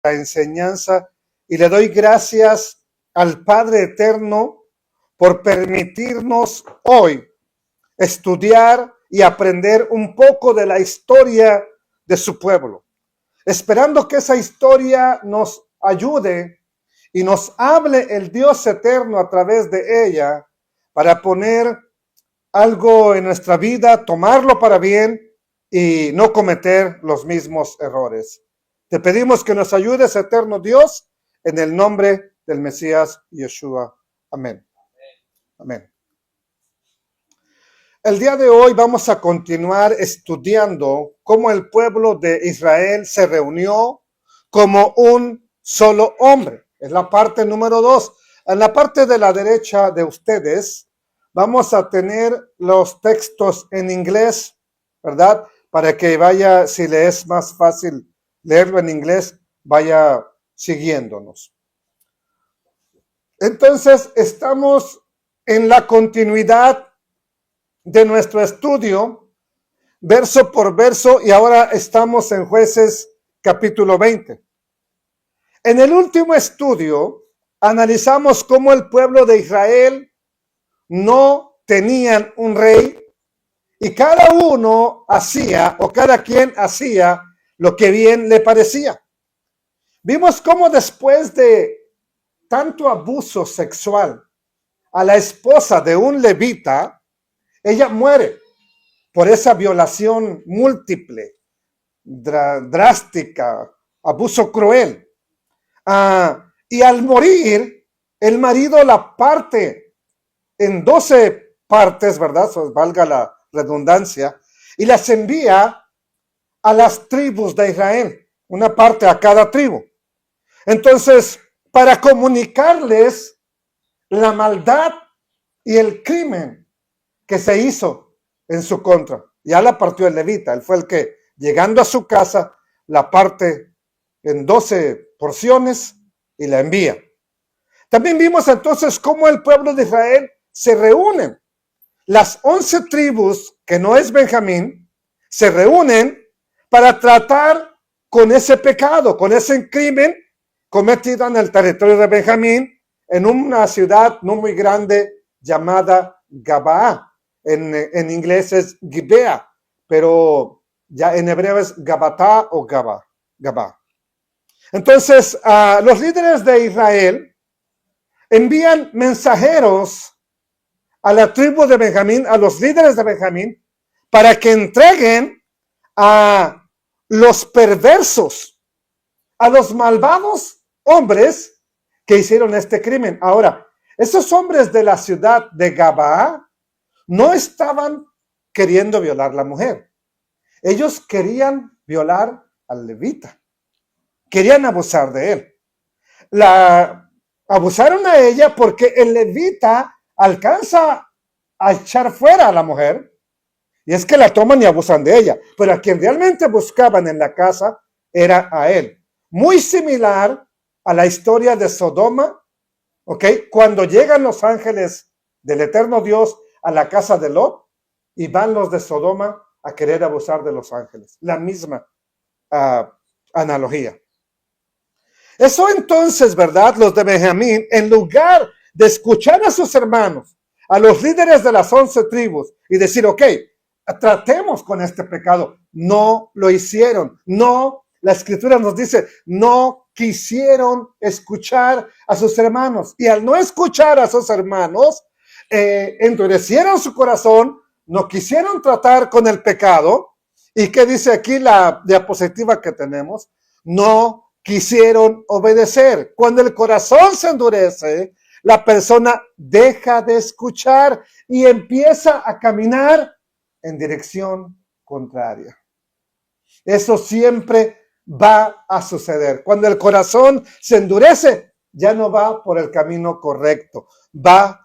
la enseñanza y le doy gracias al Padre Eterno por permitirnos hoy estudiar y aprender un poco de la historia de su pueblo, esperando que esa historia nos ayude y nos hable el Dios eterno a través de ella para poner algo en nuestra vida, tomarlo para bien y no cometer los mismos errores. Te pedimos que nos ayudes, eterno Dios, en el nombre del Mesías Yeshua. Amén. Amén. El día de hoy vamos a continuar estudiando cómo el pueblo de Israel se reunió como un solo hombre. Es la parte número 2. En la parte de la derecha de ustedes vamos a tener los textos en inglés, ¿verdad? Para que vaya, si le es más fácil leerlo en inglés, vaya siguiéndonos. Entonces, estamos en la continuidad de nuestro estudio, verso por verso, y ahora estamos en Jueces capítulo 20. En el último estudio, analizamos cómo el pueblo de Israel no tenían un rey y cada uno hacía, o cada quien hacía lo que bien le parecía. Vimos cómo después de tanto abuso sexual a la esposa de un levita, ella muere por esa violación múltiple, drástica, abuso cruel. Y al morir, el marido la parte en 12 partes, ¿verdad? Valga la redundancia, y las envía a las tribus de Israel, una parte a cada tribu. Entonces, para comunicarles la maldad y el crimen que se hizo en su contra. Ya la partió el levita, él fue el que, llegando a su casa, la parte en 12 porciones y la envía. También vimos entonces cómo el pueblo de Israel se reúnen. Las 11 tribus, que no es Benjamín, se reúnen para tratar con ese pecado, con ese crimen cometido en el territorio de Benjamín, en una ciudad no muy grande llamada Gabaa. En inglés es Gibea, pero ya en hebreo es Gabatá o Gabá. Entonces, los líderes de Israel envían mensajeros a la tribu de Benjamín, a los líderes de Benjamín, para que entreguen a los perversos, a los malvados hombres que hicieron este crimen. Ahora, esos hombres de la ciudad de Gabaa no estaban queriendo violar a la mujer. Ellos querían violar al levita. Querían abusar de él. Abusaron a ella porque el levita alcanza a echar fuera a la mujer, y es que la toman y abusan de ella, pero a quien realmente buscaban en la casa era a él. Muy similar a la historia de Sodoma, ¿ok? Cuando llegan los ángeles del eterno Dios a la casa de Lot y van los de Sodoma a querer abusar de los ángeles. La misma analogía. Eso entonces, ¿verdad? Los de Benjamín, en lugar de escuchar a sus hermanos, a los líderes de las 11 tribus y decir, ok, tratemos con este pecado, no lo hicieron. No, la escritura nos dice, no quisieron escuchar a sus hermanos. Y al no escuchar a sus hermanos, endurecieron su corazón, no quisieron tratar con el pecado. ¿Y qué dice aquí la diapositiva que tenemos? No quisieron obedecer. Cuando el corazón se endurece, la persona deja de escuchar y empieza a caminar en dirección contraria. Eso siempre va a suceder. Cuando el corazón se endurece, ya no va por el camino correcto, va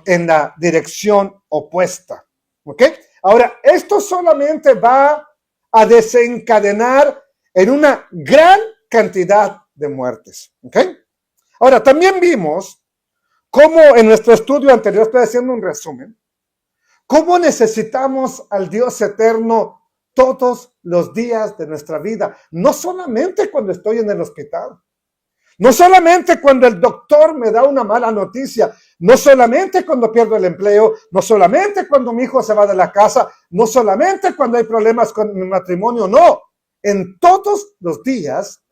en la dirección opuesta. ¿Ok? Ahora, esto solamente va a desencadenar en una gran cantidad de muertes. ¿Ok? Ahora, también vimos cómo en nuestro estudio anterior, estoy haciendo un resumen, cómo necesitamos al Dios eterno todos los días de nuestra vida, no solamente cuando estoy en el hospital, No solamente cuando el doctor me da una mala noticia, no solamente cuando pierdo el empleo, no solamente cuando mi hijo se va de la casa, no solamente cuando hay problemas con mi matrimonio, no. En todos los días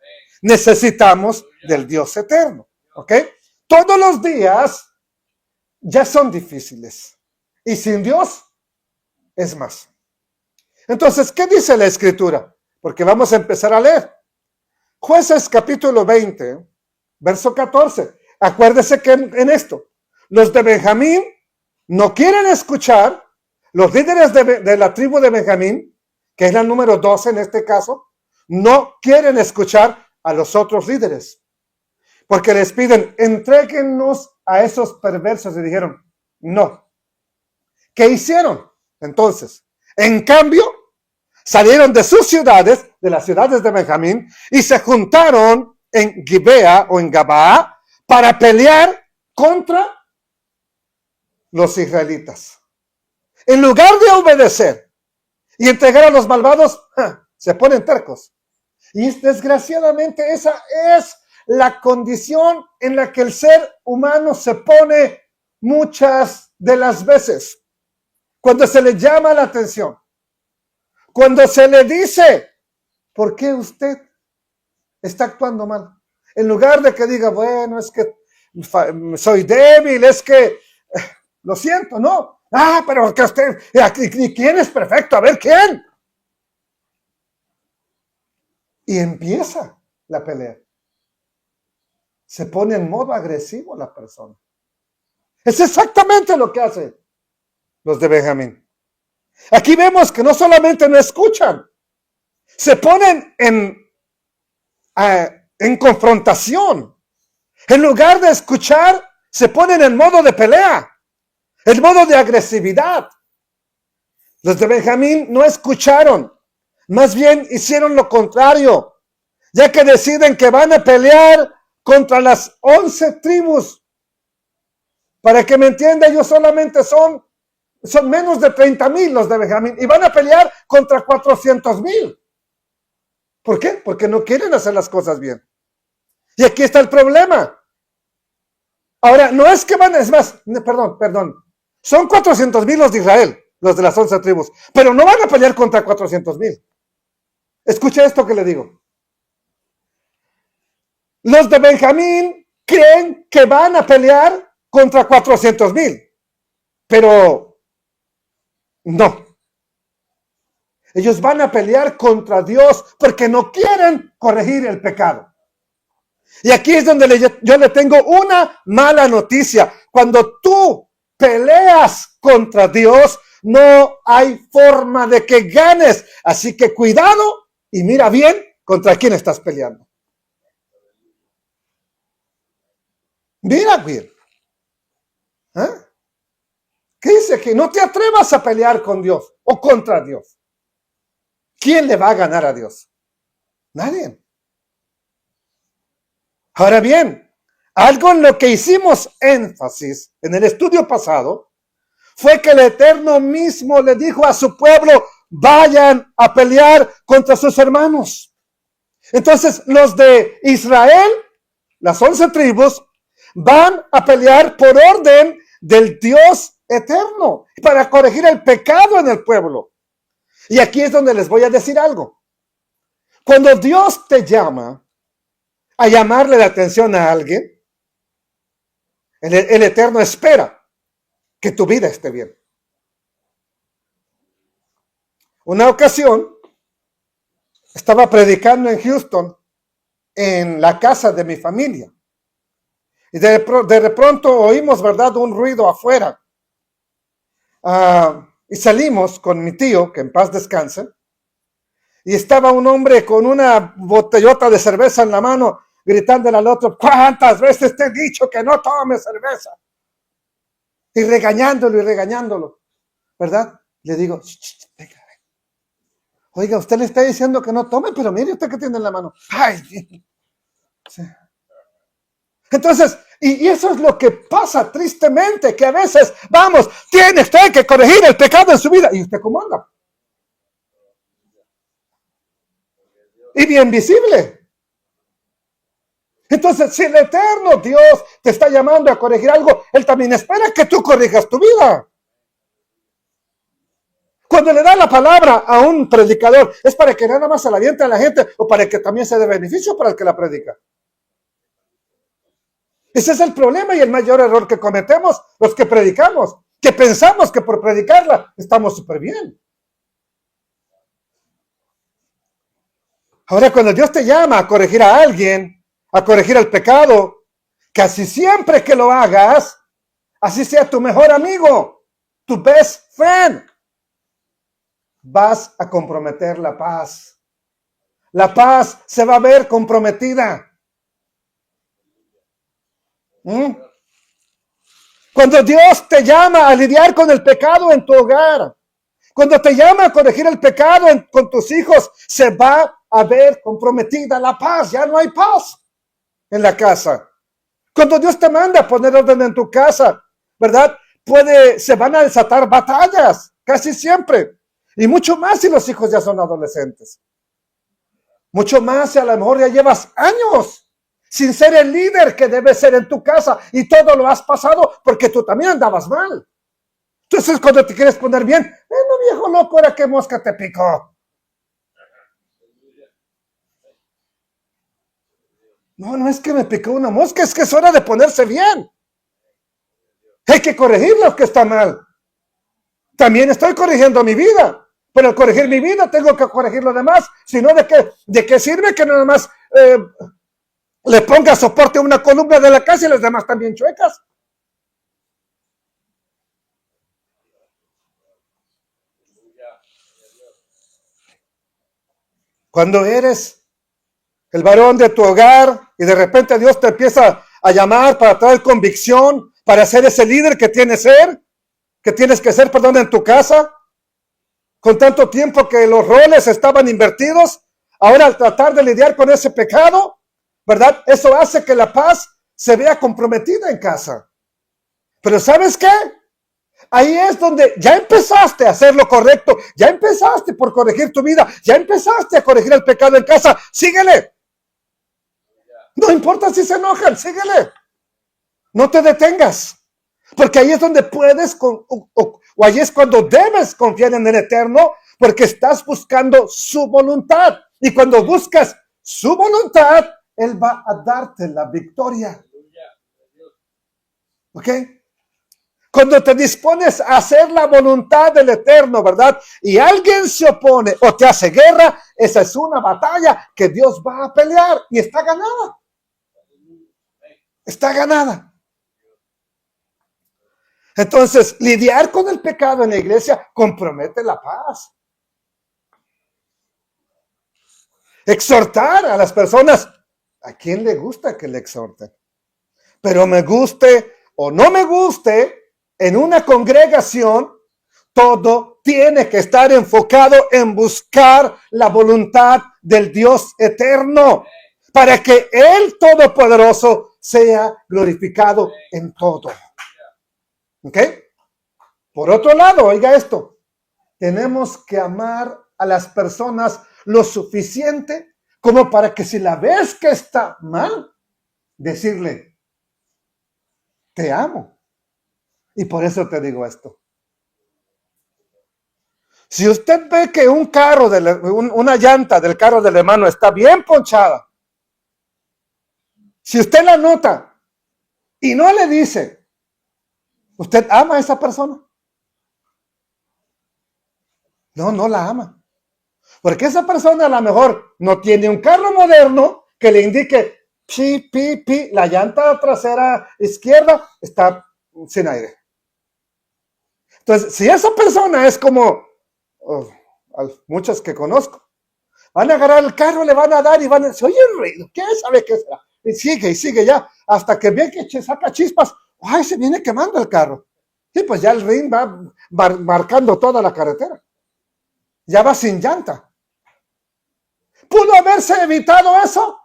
necesitamos del Dios eterno, ¿ok? Todos los días ya son difíciles. Y sin Dios es más. Entonces, ¿qué dice la Escritura? Porque vamos a empezar a leer. Jueces capítulo 20, verso 14. Acuérdese que en esto, los de Benjamín no quieren escuchar, los líderes de la tribu de Benjamín, que es la número 12 en este caso, no quieren escuchar a los otros líderes. Porque les piden, entréguennos a esos perversos. Y dijeron, no. ¿Qué hicieron? Entonces, en cambio, salieron de sus ciudades, de las ciudades de Benjamín, y se juntaron en Gibea o en Gabaa para pelear contra los israelitas. En lugar de obedecer y entregar a los malvados, se ponen tercos. Y desgraciadamente esa es la condición en la que el ser humano se pone muchas de las veces. Cuando se le llama la atención, cuando se le dice, ¿por qué usted está actuando mal? En lugar de que diga, bueno, es que soy débil, es que lo siento, no. Pero que usted, ¿y quién es perfecto? A ver, ¿quién? Y empieza la pelea. Se pone en modo agresivo la persona. Es exactamente lo que hacen los de Benjamín. Aquí vemos que no solamente no escuchan, se ponen en confrontación. En lugar de escuchar, se ponen en modo de pelea, en modo de agresividad. Los de Benjamín no escucharon, más bien hicieron lo contrario, ya que deciden que van a pelear contra las 11 tribus. Para que me entienda, ellos solamente son menos de 30,000 los de Benjamín y van a pelear contra 400,000. ¿Por qué? Porque no quieren hacer las cosas bien. Y aquí está el problema. Ahora, no es que es más, perdón. Son 400,000 los de Israel, los de las 11 tribus, pero no van a pelear contra 400,000. Escuche esto que le digo. Los de Benjamín creen que van a pelear contra 400,000, pero no. Ellos van a pelear contra Dios porque no quieren corregir el pecado. Y aquí es donde yo le tengo una mala noticia. Cuando tú peleas contra Dios, no hay forma de que ganes. Así que cuidado y mira bien contra quién estás peleando. Mira bien. ¿Qué dice aquí? No te atrevas a pelear con Dios o contra Dios. ¿Quién le va a ganar a Dios? Nadie. Ahora bien, algo en lo que hicimos énfasis en el estudio pasado fue que el Eterno mismo le dijo a su pueblo, vayan a pelear contra sus hermanos. Entonces, los de Israel, las 11 tribus, van a pelear por orden del Dios eterno para corregir el pecado en el pueblo. Y aquí es donde les voy a decir algo. Cuando Dios te llama a llamarle la atención a alguien, el Eterno espera que tu vida esté bien. Una ocasión, estaba predicando en Houston, en la casa de mi familia. Y de pronto oímos, ¿verdad?, un ruido afuera. Y salimos con mi tío, que en paz descanse. Y estaba un hombre con una botellota de cerveza en la mano, gritándole al otro, ¿cuántas veces te he dicho que no tomes cerveza? Y regañándolo, ¿verdad? Le digo, venga. Oiga, usted le está diciendo que no tome, pero mire usted que tiene en la mano. Ay, sí. Entonces, y eso es lo que pasa tristemente, que a veces, tiene usted que corregir el pecado en su vida. ¿Y usted cómo anda? Y bien visible. Entonces, si el eterno Dios te está llamando a corregir algo, Él también espera que tú corrijas tu vida. Cuando le da la palabra a un predicador, ¿es para que nada más se la aviente a la gente o para que también sea de beneficio para el que la predica? Ese es el problema y el mayor error que cometemos los que predicamos, que pensamos que por predicarla estamos súper bien. Ahora, cuando Dios te llama a corregir a alguien, a corregir el pecado, casi siempre que lo hagas, así sea tu mejor amigo, tu best friend, vas a comprometer la paz. La paz se va a ver comprometida. Cuando Dios te llama a lidiar con el pecado en tu hogar, cuando te llama a corregir el pecado con tus hijos, se va a ver comprometida la paz. Ya no hay paz en la casa. Cuando Dios te manda a poner orden en tu casa, ¿verdad? Se van a desatar batallas, casi siempre. Y mucho más si los hijos ya son adolescentes. Mucho más si a lo mejor ya llevas años sin ser el líder que debes ser en tu casa y todo lo has pasado porque tú también andabas mal. Entonces cuando te quieres poner bien, no viejo loco, ahora qué mosca te picó. No es que me picó una mosca, es que es hora de ponerse bien. Hay que corregir lo que está mal. También estoy corrigiendo mi vida. Pero al corregir mi vida tengo que corregir lo demás. Si no, ¿de qué sirve que nada más le ponga soporte a una columna de la casa y las demás también chuecas? Cuando eres el varón de tu hogar y de repente Dios te empieza a llamar para traer convicción, para ser ese líder que tienes que ser, en tu casa, con tanto tiempo que los roles estaban invertidos, ahora al tratar de lidiar con ese pecado, ¿verdad? Eso hace que la paz se vea comprometida en casa. Pero ¿sabes qué? Ahí es donde ya empezaste a hacer lo correcto, ya empezaste por corregir tu vida, ya empezaste a corregir el pecado en casa, síguele. No importa si se enojan, síguele. No te detengas, porque ahí es donde puedes, o ahí es cuando debes confiar en el Eterno, porque estás buscando su voluntad. Y cuando buscas su voluntad, Él va a darte la victoria. ¿Ok? Cuando te dispones a hacer la voluntad del Eterno, ¿verdad? Y alguien se opone o te hace guerra, esa es una batalla que Dios va a pelear y está ganada. Está ganada. Entonces, lidiar con el pecado en la iglesia compromete la paz. Exhortar a las personas. ¿A quién le gusta que le exhorten? Pero me guste o no me guste, en una congregación, todo tiene que estar enfocado en buscar la voluntad del Dios eterno, para que el Todopoderoso sea glorificado en todo. ¿Ok? Por otro lado, oiga esto, tenemos que amar a las personas lo suficiente como para que si la ves que está mal, decirle, te amo. Y por eso te digo esto. Si usted ve que un carro, una llanta del carro del hermano está bien ponchada, si usted la nota y no le dice, ¿usted ama a esa persona? No la ama. Porque esa persona a lo mejor no tiene un carro moderno que le indique, la llanta trasera izquierda está sin aire. Entonces, si esa persona es como muchas que conozco, van a agarrar el carro, le van a dar y van a decir, oye, el ruido, ¿qué sabe qué será? Y sigue ya, hasta que ve que saca chispas, ¡ay, se viene quemando el carro! Y pues ya el ring va marcando toda la carretera. Ya va sin llanta. ¿Pudo haberse evitado eso?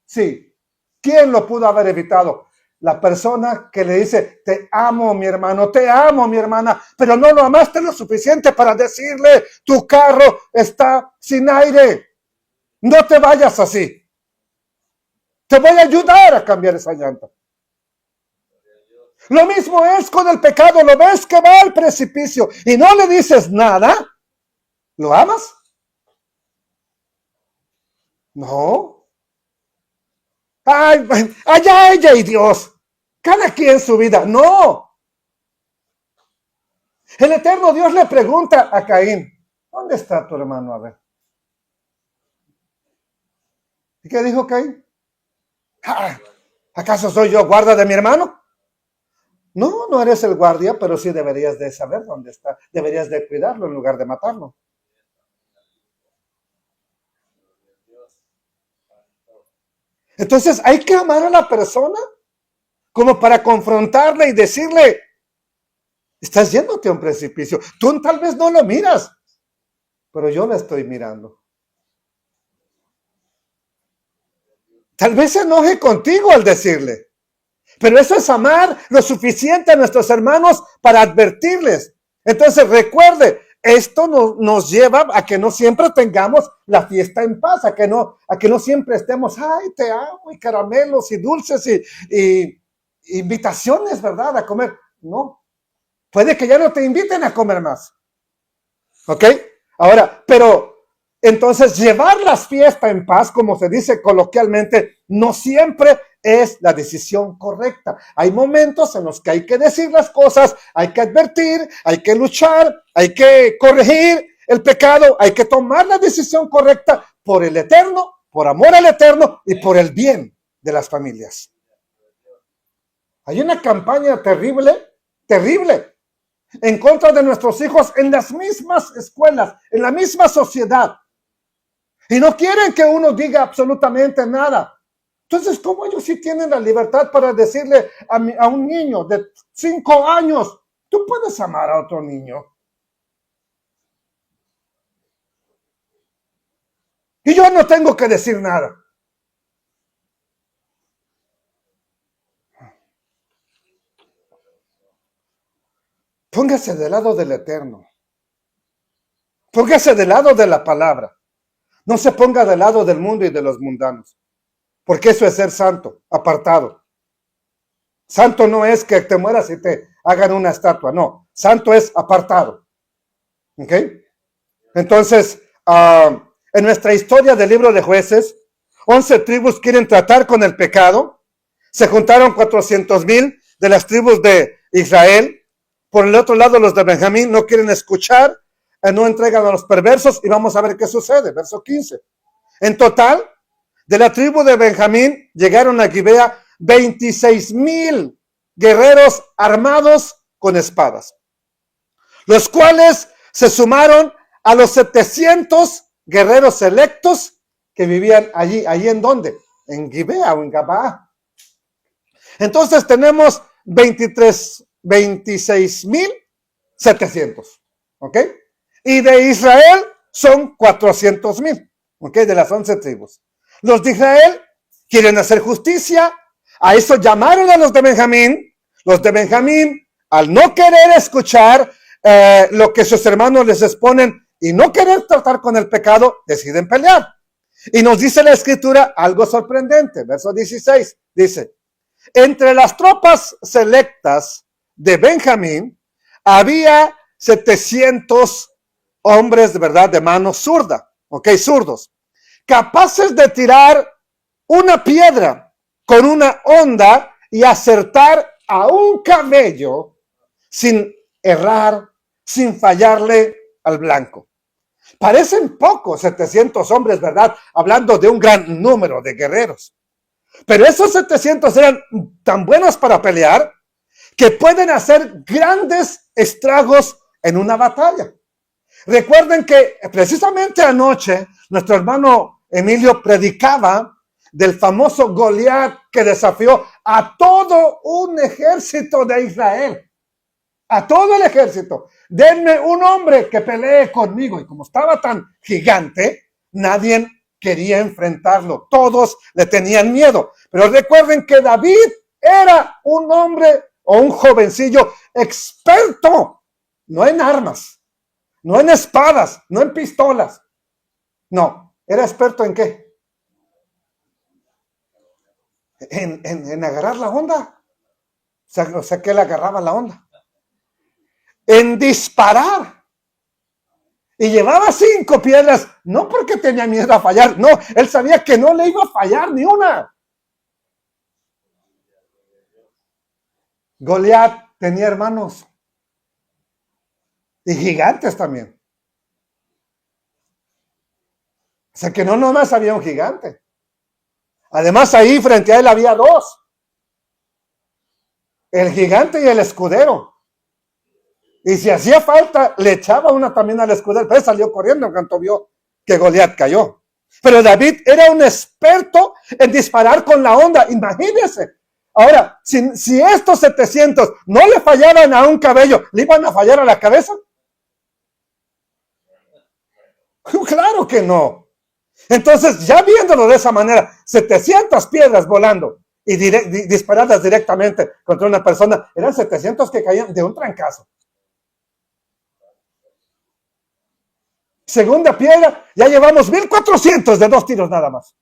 Sí. ¿Quién lo pudo haber evitado? La persona que le dice, te amo mi hermano, te amo mi hermana, pero no lo amaste lo suficiente para decirle, tu carro está sin aire. No te vayas así. Te voy a ayudar a cambiar esa llanta. Lo mismo es con el pecado. Lo ves que va al precipicio y no le dices nada. ¿Lo amas? No. Ay, allá ella y Dios. Cada quien su vida. No. El eterno Dios le pregunta a Caín, ¿dónde está tu hermano Abel? ¿Y qué dijo Caín? Ah, ¿acaso soy yo guarda de mi hermano? No, no eres el guardia, pero sí deberías de saber dónde está. Deberías de cuidarlo en lugar de matarlo. Entonces hay que amar a la persona como para confrontarle y decirle, estás yéndote a un precipicio. Tú tal vez no lo miras, pero yo lo estoy mirando. Tal vez se enoje contigo al decirle, pero eso es amar lo suficiente a nuestros hermanos para advertirles. Entonces recuerde, esto nos lleva a que no siempre tengamos la fiesta en paz, a que no siempre estemos, ay, te amo, y caramelos y dulces y invitaciones, ¿verdad? A comer. No, puede que ya no te inviten a comer más. ¿Ok? Ahora, pero entonces llevar las fiestas en paz, como se dice coloquialmente, no siempre es la decisión correcta. Hay momentos en los que hay que decir las cosas, hay que advertir, hay que luchar, hay que corregir el pecado, hay que tomar la decisión correcta por el eterno, por amor al eterno y por el bien de las familias. Hay una campaña terrible, terrible, en contra de nuestros hijos en las mismas escuelas, en la misma sociedad. Y no quieren que uno diga absolutamente nada. Entonces, ¿cómo ellos sí tienen la libertad para decirle a un niño de 5 años, tú puedes amar a otro niño? Y yo no tengo que decir nada. Póngase del lado del eterno. Póngase del lado de la palabra. No se ponga del lado del mundo y de los mundanos. Porque eso es ser santo, apartado. Santo no es que te mueras y te hagan una estatua, no. Santo es apartado. ¿Ok? Entonces, en nuestra historia del libro de Jueces, 11 tribus quieren tratar con el pecado. Se juntaron 400,000 de las tribus de Israel. Por el otro lado, los de Benjamín no quieren escuchar, no entregan a los perversos y vamos a ver qué sucede. Verso 15. En total, de la tribu de Benjamín llegaron a Gibea 26,000 guerreros armados con espadas, los cuales se sumaron a los 700 guerreros selectos que vivían allí. ¿Allí en dónde? En Gibea o en Gabaa. Entonces tenemos 26,700. ¿Ok? Y de Israel son 400,000. ¿Ok? De las 11 tribus. Los de Israel quieren hacer justicia. A eso llamaron a los de Benjamín. Los de Benjamín, al no querer escuchar lo que sus hermanos les exponen y no querer tratar con el pecado, deciden pelear. Y nos dice la escritura algo sorprendente. Verso 16 dice, entre las tropas selectas de Benjamín había 700 hombres de verdad de mano zurda, ok, zurdos, capaces de tirar una piedra con una honda y acertar a un camello sin errar, sin fallarle al blanco. Parecen pocos 700 hombres, ¿verdad? Hablando de un gran número de guerreros. Pero esos 700 eran tan buenos para pelear que pueden hacer grandes estragos en una batalla. Recuerden que precisamente anoche nuestro hermano Emilio predicaba del famoso Goliat que desafió a todo un ejército de Israel. A todo el ejército. Denme un hombre que pelee conmigo. Y como estaba tan gigante, nadie quería enfrentarlo. Todos le tenían miedo. Pero recuerden que David era un hombre o un jovencillo experto, no en armas, no en espadas, no en pistolas. No, era experto en qué? en agarrar la onda. O sea que él agarraba la onda. En disparar. Y llevaba 5 piedras, no porque tenía miedo a fallar, no, él sabía que no le iba a fallar ni una. Goliat tenía hermanos y gigantes también. O sea que no nomás había un gigante. Además ahí frente a él había 2. El gigante y el escudero. Y si hacía falta, le echaba una también al escudero. Pero él salió corriendo en cuanto vio que Goliat cayó. Pero David era un experto en disparar con la onda. Imagínense. Ahora, si estos 700 no le fallaban a un cabello, ¿le iban a fallar a la cabeza? Claro que no. Entonces, ya viéndolo de esa manera, 700 piedras volando y disparadas directamente contra una persona, eran 700 que caían de un trancazo. Segunda piedra, ya llevamos 1400 de 2 tiros nada más.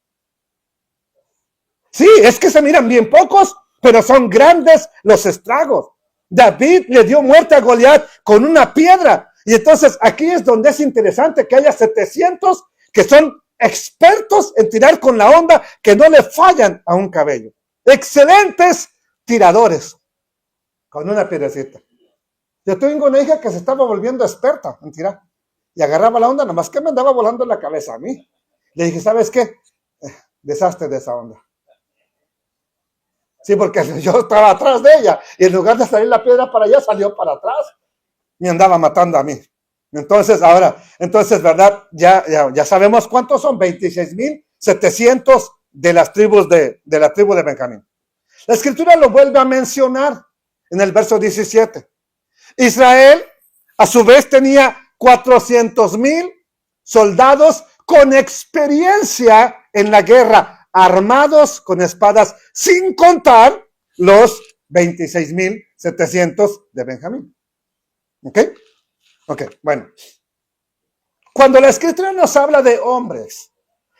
Sí, es que se miran bien pocos, pero son grandes los estragos. David le dio muerte a Goliat con una piedra. Y entonces aquí es donde es interesante que haya 700 que son expertos en tirar con la onda, que no le fallan a un cabello. Excelentes tiradores con una piedrecita. Yo tengo una hija que se estaba volviendo experta en tirar y agarraba la onda, nomás que me andaba volando en la cabeza a mí. Le dije, ¿sabes qué? Deshazte de esa onda. Sí, porque yo estaba atrás de ella y en lugar de salir la piedra para allá, salió para atrás. Me andaba matando a mí. Entonces, ¿verdad? Ya sabemos cuántos son, 26,700 de las tribus de la tribu de Benjamín. La escritura lo vuelve a mencionar en el verso 17. Israel, a su vez, tenía 400,000 soldados con experiencia en la guerra, armados con espadas, sin contar los 26,700 de Benjamín. ¿Ok? Bueno. Cuando la escritura nos habla de hombres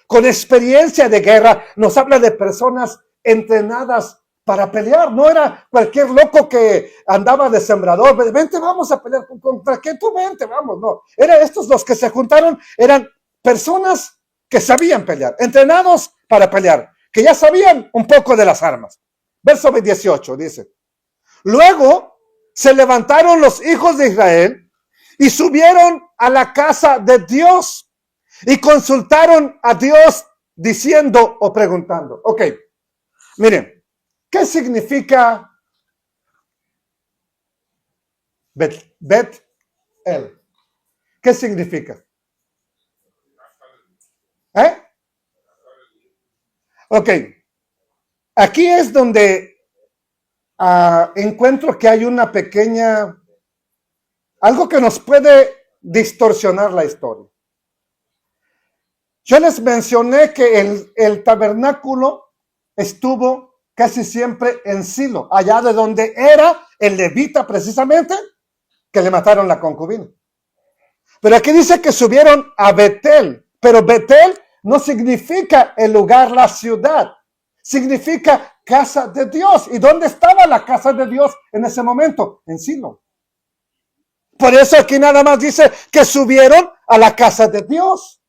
con experiencia de guerra, nos habla de personas entrenadas para pelear. No era cualquier loco que andaba de sembrador. Vente, vamos a pelear. ¿Contra qué? Tú vente, vamos. No. Eran estos los que se juntaron, eran personas que sabían pelear, entrenados para pelear, que ya sabían un poco de las armas. Verso 18 dice: luego se levantaron los hijos de Israel y subieron a la casa de Dios y consultaron a Dios diciendo o preguntando. Ok, miren, ¿qué significa Bet-El? ¿Qué significa? Ok, aquí es donde encuentro que hay una pequeña, algo que nos puede distorsionar la historia. Yo les mencioné que el tabernáculo estuvo casi siempre en Silo, allá de donde era el levita precisamente, que le mataron la concubina. Pero aquí dice que subieron a Betel, pero Betel no significa el lugar, la ciudad, significa casa de Dios. ¿Y dónde estaba la casa de Dios en ese momento? En Silo. Por eso aquí nada más dice que subieron a la casa de Dios.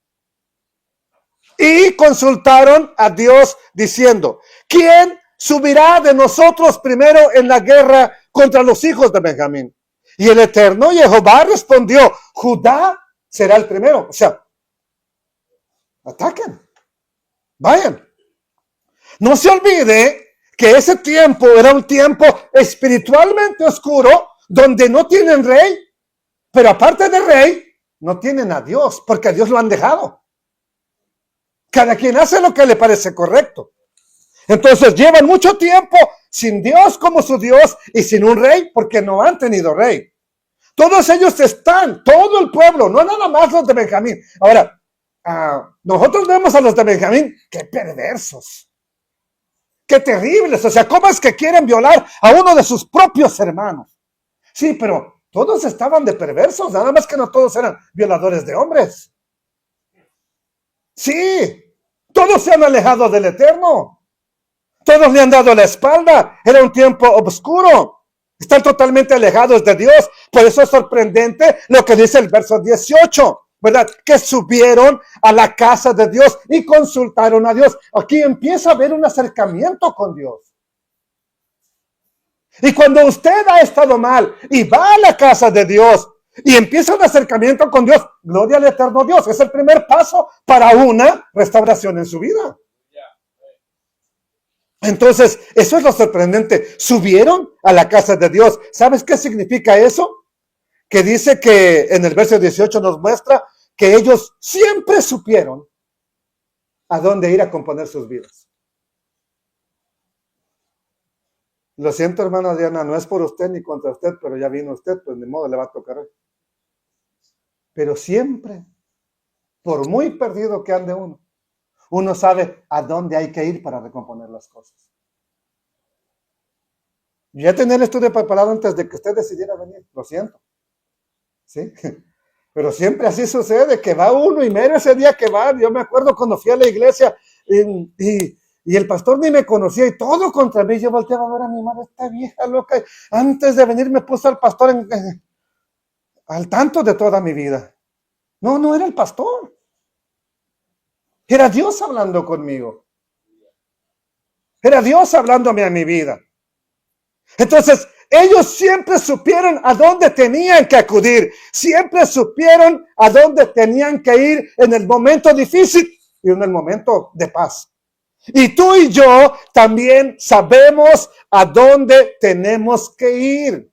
Y consultaron a Dios diciendo: ¿quién subirá de nosotros primero en la guerra contra los hijos de Benjamín? Y el Eterno Jehová respondió: Judá será el primero. O sea, ataquen, vayan. No se olvide que ese tiempo era un tiempo espiritualmente oscuro, donde no tienen rey, pero aparte de rey, no tienen a Dios, porque a Dios lo han dejado. Cada quien hace lo que le parece correcto. Entonces llevan mucho tiempo sin Dios como su Dios y sin un rey, porque no han tenido rey. Todos ellos están, todo el pueblo, no nada más los de Benjamín. Ahora, nosotros vemos a los de Benjamín, qué perversos, qué terribles. O sea, ¿cómo es que quieren violar a uno de sus propios hermanos? Sí, pero todos estaban de perversos, nada más que no todos eran violadores de hombres. Sí, todos se han alejado del Eterno. Todos le han dado la espalda. Era un tiempo oscuro. Están totalmente alejados de Dios. Por eso es sorprendente lo que dice el verso 18, ¿verdad? Que subieron a la casa de Dios y consultaron a Dios. Aquí empieza a haber un acercamiento con Dios. Y cuando usted ha estado mal y va a la casa de Dios y empieza un acercamiento con Dios, gloria al eterno Dios. Es el primer paso para una restauración en su vida. Entonces, eso es lo sorprendente. Subieron a la casa de Dios. ¿Sabes qué significa eso? Que dice que en el verso 18 nos muestra que ellos siempre supieron a dónde ir a componer sus vidas. Lo siento, hermana Diana, no es por usted ni contra usted, pero ya vino usted, pues ni modo le va a tocar hoy. Pero siempre, por muy perdido que ande uno sabe a dónde hay que ir para recomponer las cosas. Ya tenía el estudio preparado antes de que usted decidiera venir, lo siento. ¿Sí? Pero siempre así sucede, que va uno y mero ese día que va. Yo me acuerdo cuando fui a la iglesia y el pastor ni me conocía y todo contra mí. Yo volteaba a ver a mi madre, esta vieja loca. Antes de venir me puso al pastor al tanto de toda mi vida. No era el pastor. Era Dios hablando conmigo. Era Dios hablándome a mi vida. Entonces, ellos siempre supieron a dónde tenían que acudir. Siempre supieron a dónde tenían que ir en el momento difícil y en el momento de paz. Y tú y yo también sabemos a dónde tenemos que ir.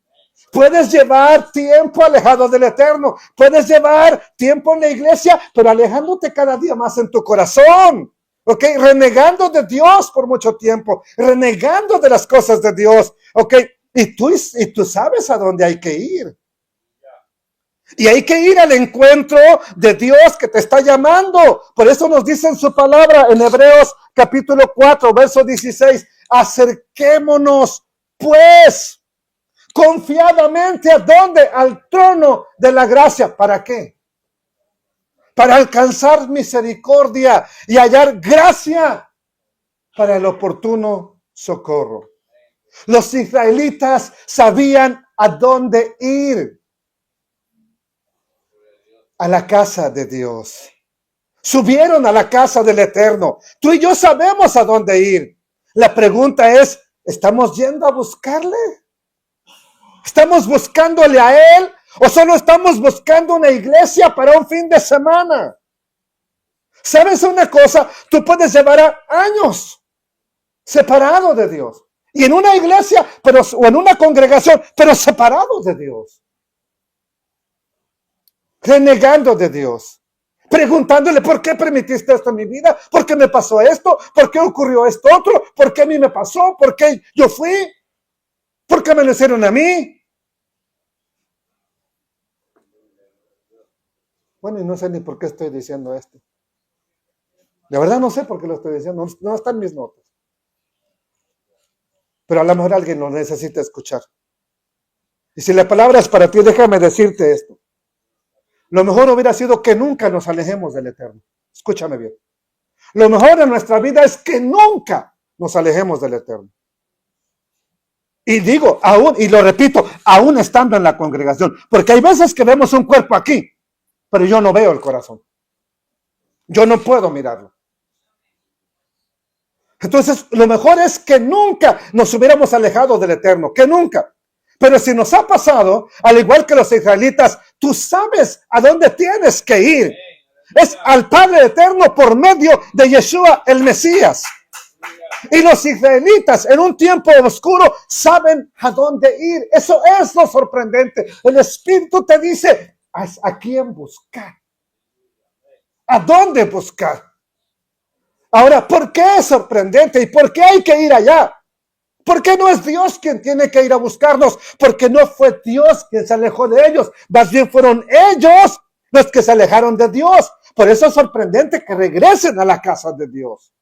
Puedes llevar tiempo alejado del Eterno. Puedes llevar tiempo en la iglesia, pero alejándote cada día más en tu corazón. ¿Ok? Renegando de Dios por mucho tiempo. Renegando de las cosas de Dios. ¿Ok? Y tú sabes a dónde hay que ir. Y hay que ir al encuentro de Dios que te está llamando. Por eso nos dice en su palabra en Hebreos capítulo 4, verso 16. Acerquémonos pues confiadamente a dónde, al trono de la gracia. ¿Para qué? Para alcanzar misericordia y hallar gracia para el oportuno socorro. Los israelitas sabían a dónde ir. A la casa de Dios. Subieron a la casa del Eterno. Tú y yo sabemos a dónde ir. La pregunta es, ¿estamos yendo a buscarle? ¿Estamos buscándole a Él? ¿O solo estamos buscando una iglesia para un fin de semana? ¿Sabes una cosa? Tú puedes llevar años separado de Dios. Y en una iglesia, o en una congregación, pero separado de Dios. Renegando de Dios. Preguntándole, ¿por qué permitiste esto en mi vida? ¿Por qué me pasó esto? ¿Por qué ocurrió esto otro? ¿Por qué a mí me pasó? ¿Por qué yo fui? ¿Por qué me lo hicieron a mí? Bueno, y no sé ni por qué estoy diciendo esto. De verdad no sé por qué lo estoy diciendo. No están mis notas. Pero a lo mejor alguien lo necesita escuchar. Y si la palabra es para ti, déjame decirte esto. Lo mejor hubiera sido que nunca nos alejemos del Eterno. Escúchame bien. Lo mejor en nuestra vida es que nunca nos alejemos del Eterno. Y digo, aún, y lo repito, aún estando en la congregación. Porque hay veces que vemos un cuerpo aquí, pero yo no veo el corazón. Yo no puedo mirarlo. Entonces, lo mejor es que nunca nos hubiéramos alejado del Eterno, que nunca. Pero si nos ha pasado, al igual que los israelitas, tú sabes a dónde tienes que ir. Es al Padre Eterno por medio de Yeshua el Mesías. Y los israelitas en un tiempo oscuro saben a dónde ir. Eso es lo sorprendente. El Espíritu te dice a quién buscar. ¿A dónde buscar? Ahora, ¿por qué es sorprendente y por qué hay que ir allá? ¿Por qué no es Dios quien tiene que ir a buscarnos? Porque no fue Dios quien se alejó de ellos. Más bien fueron ellos los que se alejaron de Dios. Por eso es sorprendente que regresen a la casa de Dios.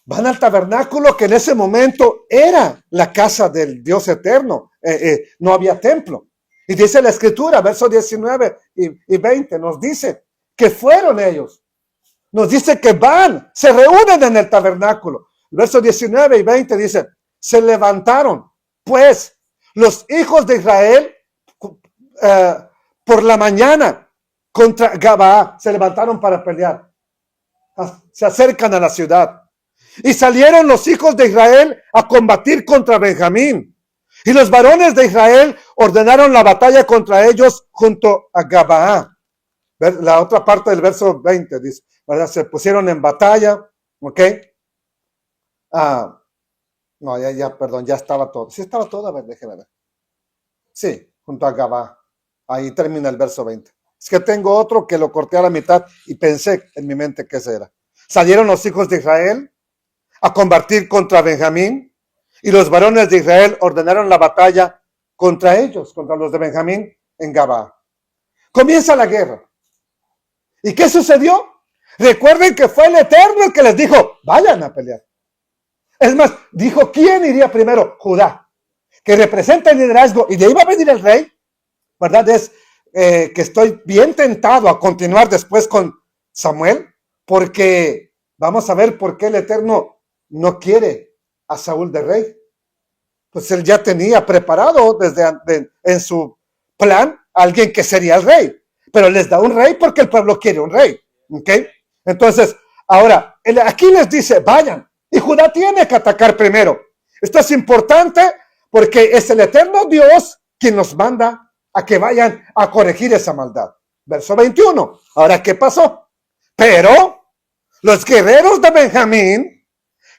Van al tabernáculo que en ese momento era la casa del Dios eterno. No había templo. Y dice la escritura, versos 19 y 20, nos dice que fueron ellos nos dice que van, se reúnen en el tabernáculo. El verso 19 y 20 dice, se levantaron, pues, los hijos de Israel por la mañana contra Gabaa, se levantaron para pelear. Se acercan a la ciudad. Y salieron los hijos de Israel a combatir contra Benjamín. Y los varones de Israel ordenaron la batalla contra ellos junto a Gabaa. La otra parte del verso 20 dice, ¿verdad? Se pusieron en batalla, ¿ok? No, perdón, ya estaba todo. Sí estaba todo, a ver, déjeme ver. Sí, junto a Gabaa. Ahí termina el verso 20. Es que tengo otro que lo corté a la mitad y pensé en mi mente que ese era. Salieron los hijos de Israel a combatir contra Benjamín, y los varones de Israel ordenaron la batalla contra ellos, contra los de Benjamín en Gabaa. Comienza la guerra. ¿Y qué sucedió? Recuerden que fue el Eterno el que les dijo, vayan a pelear. Es más, dijo, ¿quién iría primero? Judá, que representa el liderazgo, y de ahí va a venir el rey, ¿verdad? Es que estoy bien tentado a continuar después con Samuel, porque vamos a ver por qué el Eterno no quiere a Saúl de rey. Pues él ya tenía preparado en su plan a alguien que sería el rey, pero les da un rey porque el pueblo quiere un rey, ¿ok? Entonces, ahora, aquí les dice, vayan, y Judá tiene que atacar primero. Esto es importante porque es el eterno Dios quien nos manda a que vayan a corregir esa maldad. Verso 21. Ahora, ¿qué pasó? Pero los guerreros de Benjamín,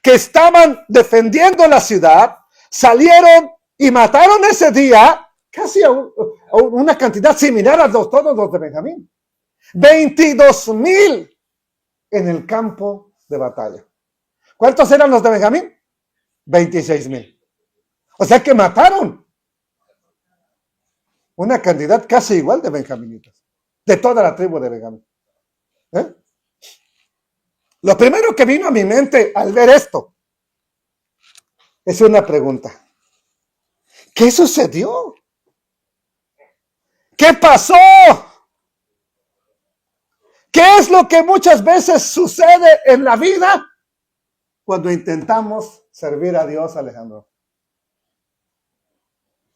que estaban defendiendo la ciudad, salieron y mataron ese día casi a una cantidad similar a todos los de Benjamín. 22,000 en el campo de batalla. ¿Cuántos eran los de Benjamín? 26,000. O sea que mataron una cantidad casi igual de benjaminitas, de toda la tribu de Benjamín. Lo primero que vino a mi mente al ver esto es una pregunta. ¿Qué sucedió? ¿Qué pasó? ¿Qué es lo que muchas veces sucede en la vida cuando intentamos servir a Dios, Alejandro?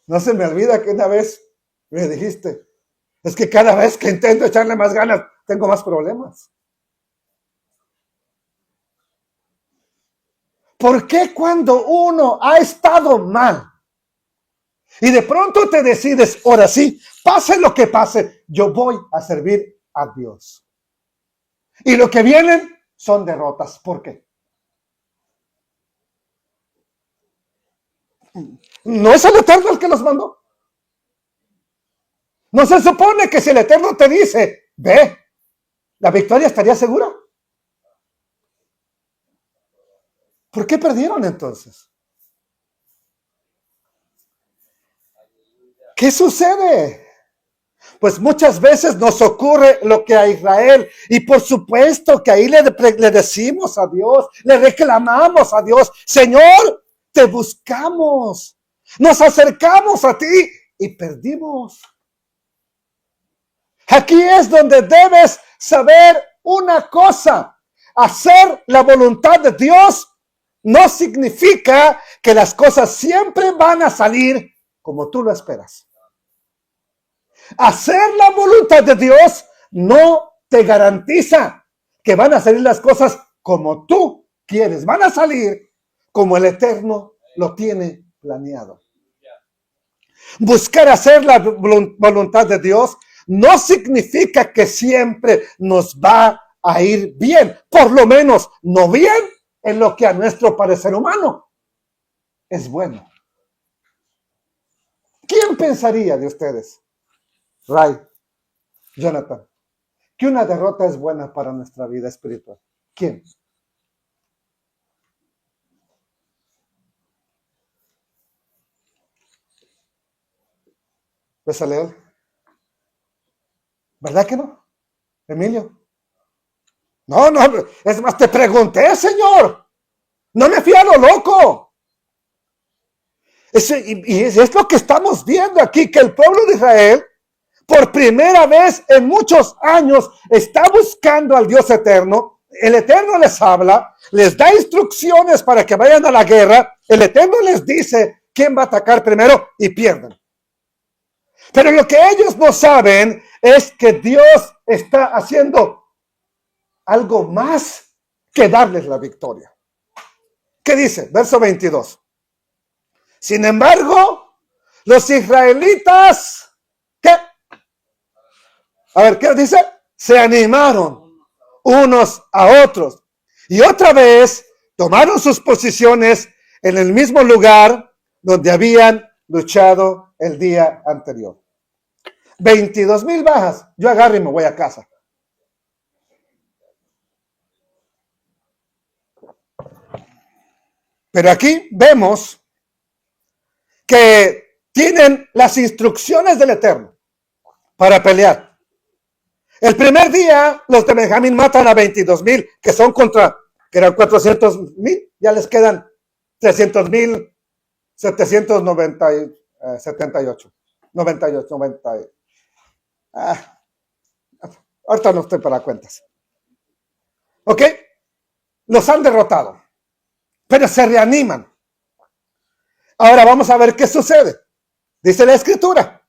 No se me olvida que una vez me dijiste, es que cada vez que intento echarle más ganas, tengo más problemas. ¿Por qué cuando uno ha estado mal y de pronto te decides, ahora sí, pase lo que pase, yo voy a servir a Dios? Y lo que vienen son derrotas. ¿Por qué? ¿No es el Eterno el que los mandó? ¿No se supone que si el Eterno te dice, ve, la victoria estaría segura? ¿Por qué perdieron entonces? ¿Qué sucede? Pues muchas veces nos ocurre lo que a Israel, y por supuesto que ahí le decimos a Dios, le reclamamos a Dios, Señor, te buscamos, nos acercamos a ti y perdimos. Aquí es donde debes saber una cosa: hacer la voluntad de Dios no significa que las cosas siempre van a salir como tú lo esperas. Hacer la voluntad de Dios no te garantiza que van a salir las cosas como tú quieres. Van a salir como el Eterno lo tiene planeado. Buscar hacer la voluntad de Dios no significa que siempre nos va a ir bien. Por lo menos no bien en lo que a nuestro parecer humano es bueno. ¿Quién pensaría de ustedes, Ray, Jonathan, que una derrota es buena para nuestra vida espiritual? ¿Quién? ¿Besaleel? ¿Verdad que no? ¿Emilio? No, es más, te pregunté, Señor. No me fui a lo loco. Y es lo que estamos viendo aquí, que el pueblo de Israel, por primera vez en muchos años, está buscando al Dios eterno, el Eterno les habla, les da instrucciones para que vayan a la guerra, el Eterno les dice quién va a atacar primero y pierden. Pero lo que ellos no saben es que Dios está haciendo algo más que darles la victoria. ¿Qué dice? Verso 22. Sin embargo, los israelitas, ¿qué? A ver, ¿qué dice? Se animaron unos a otros. Y otra vez tomaron sus posiciones en el mismo lugar donde habían luchado el día anterior. 22,000 bajas. Yo agarro y me voy a casa. Pero aquí vemos que tienen las instrucciones del Eterno para pelear. El primer día, los de Benjamín matan a 22,000, que son que eran 400,000, ya les quedan 300,000, 798. Ahorita no estoy para cuentas. ¿Ok? Los han derrotado, pero se reaniman. Ahora vamos a ver qué sucede. Dice la Escritura.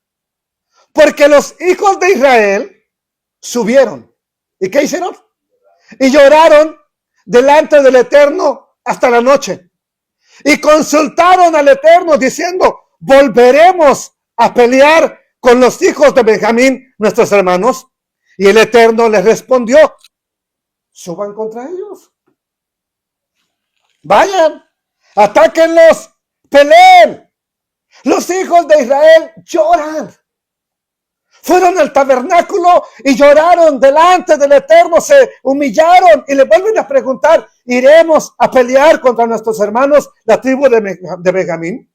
Porque los hijos de Israel subieron. ¿Y qué hicieron? Y lloraron delante del Eterno hasta la noche. Y consultaron al Eterno diciendo, ¿volveremos a pelear con los hijos de Benjamín, nuestros hermanos? Y el Eterno les respondió, suban contra ellos. Vayan, atáquenlos, peleen. Los hijos de Israel lloran. Fueron al tabernáculo y lloraron delante del Eterno, se humillaron y le vuelven a preguntar, ¿iremos a pelear contra nuestros hermanos, la tribu de Benjamín?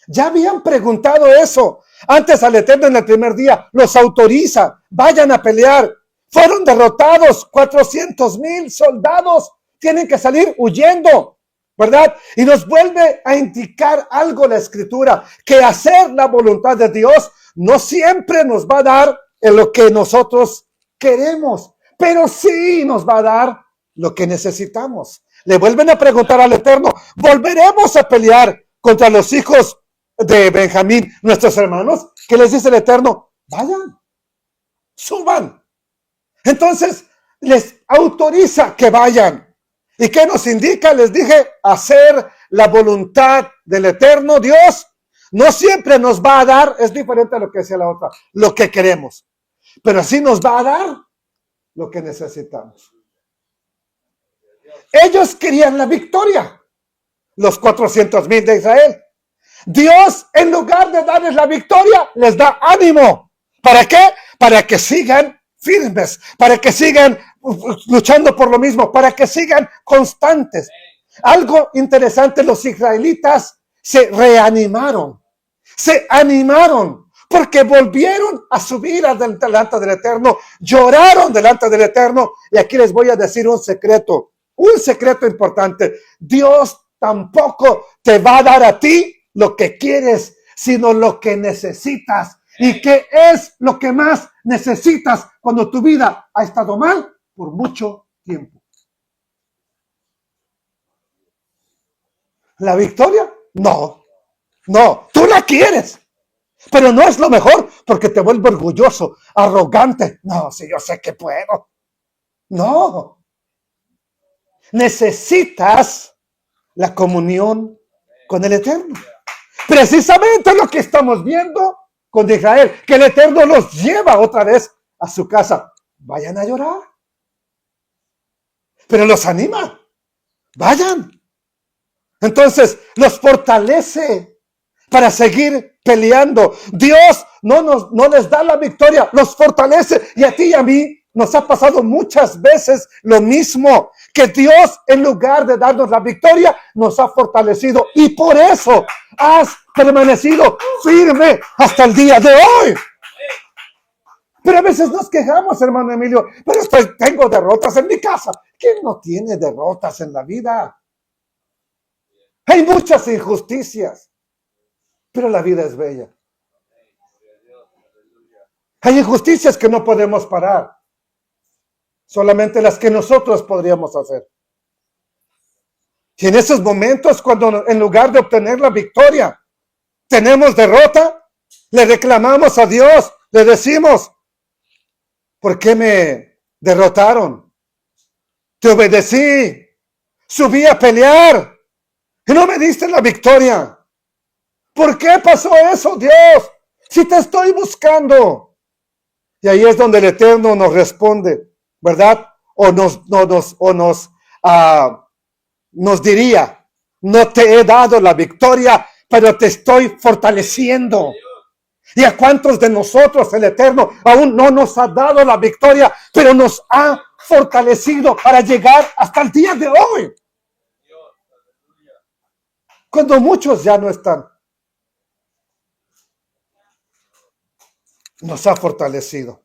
Ya habían preguntado eso. Antes al Eterno en el primer día los autoriza, vayan a pelear. Fueron derrotados, 400,000 soldados tienen que salir huyendo, ¿verdad? Y nos vuelve a indicar algo la Escritura, que hacer la voluntad de Dios no siempre nos va a dar en lo que nosotros queremos, pero sí nos va a dar lo que necesitamos. Le vuelven a preguntar al Eterno, ¿volveremos a pelear contra los hijos de Benjamín, nuestros hermanos? ¿Qué les dice el Eterno? Vayan, suban. Entonces les autoriza que vayan. ¿Y qué nos indica? Les dije, hacer la voluntad del Eterno Dios. No siempre nos va a dar, es diferente a lo que decía la otra, lo que queremos. Pero sí nos va a dar lo que necesitamos. Ellos querían la victoria, los 400,000 de Israel. Dios, en lugar de darles la victoria, les da ánimo. ¿Para qué? Para que sigan firmes, para que sigan luchando por lo mismo, para que sigan constantes. Algo interesante, los israelitas se reanimaron, se animaron, porque volvieron a subir delante del Eterno, lloraron delante del Eterno. Y aquí les voy a decir un secreto importante. Dios tampoco te va a dar a ti lo que quieres, sino lo que necesitas. ¿Y qué es lo que más necesitas cuando tu vida ha estado mal por mucho tiempo? ¿La victoria? No, tú la quieres, pero no es lo mejor porque te vuelve orgulloso, arrogante. No, si yo sé que puedo. No. Necesitas la comunión con el Eterno. Precisamente lo que estamos viendo con Israel, que el Eterno los lleva otra vez a su casa. Vayan a llorar. Pero los anima. Vayan. Entonces los fortalece para seguir peleando. Dios no les da la victoria, los fortalece. Y a ti y a mí nos ha pasado muchas veces lo mismo, que Dios, en lugar de darnos la victoria, nos ha fortalecido. Y por eso has permanecido firme hasta el día de hoy. Pero a veces nos quejamos, hermano Emilio, pero tengo derrotas en mi casa. ¿Quién no tiene derrotas en la vida? Hay muchas injusticias, pero la vida es bella. Hay injusticias que no podemos parar. solamente las que nosotros podríamos hacer. Y en esos momentos, cuando en lugar de obtener la victoria, tenemos derrota, le reclamamos a Dios, le decimos, ¿por qué me derrotaron? Te obedecí, subí a pelear y no me diste la victoria. ¿Por qué pasó eso, Dios? Si te estoy buscando. Y ahí es donde el Eterno nos responde, ¿verdad? O nos diría, no te he dado la victoria, pero te estoy fortaleciendo. ¿Y a cuántos de nosotros el Eterno aún no nos ha dado la victoria, pero nos ha fortalecido para llegar hasta el día de hoy? Cuando muchos ya no están, nos ha fortalecido.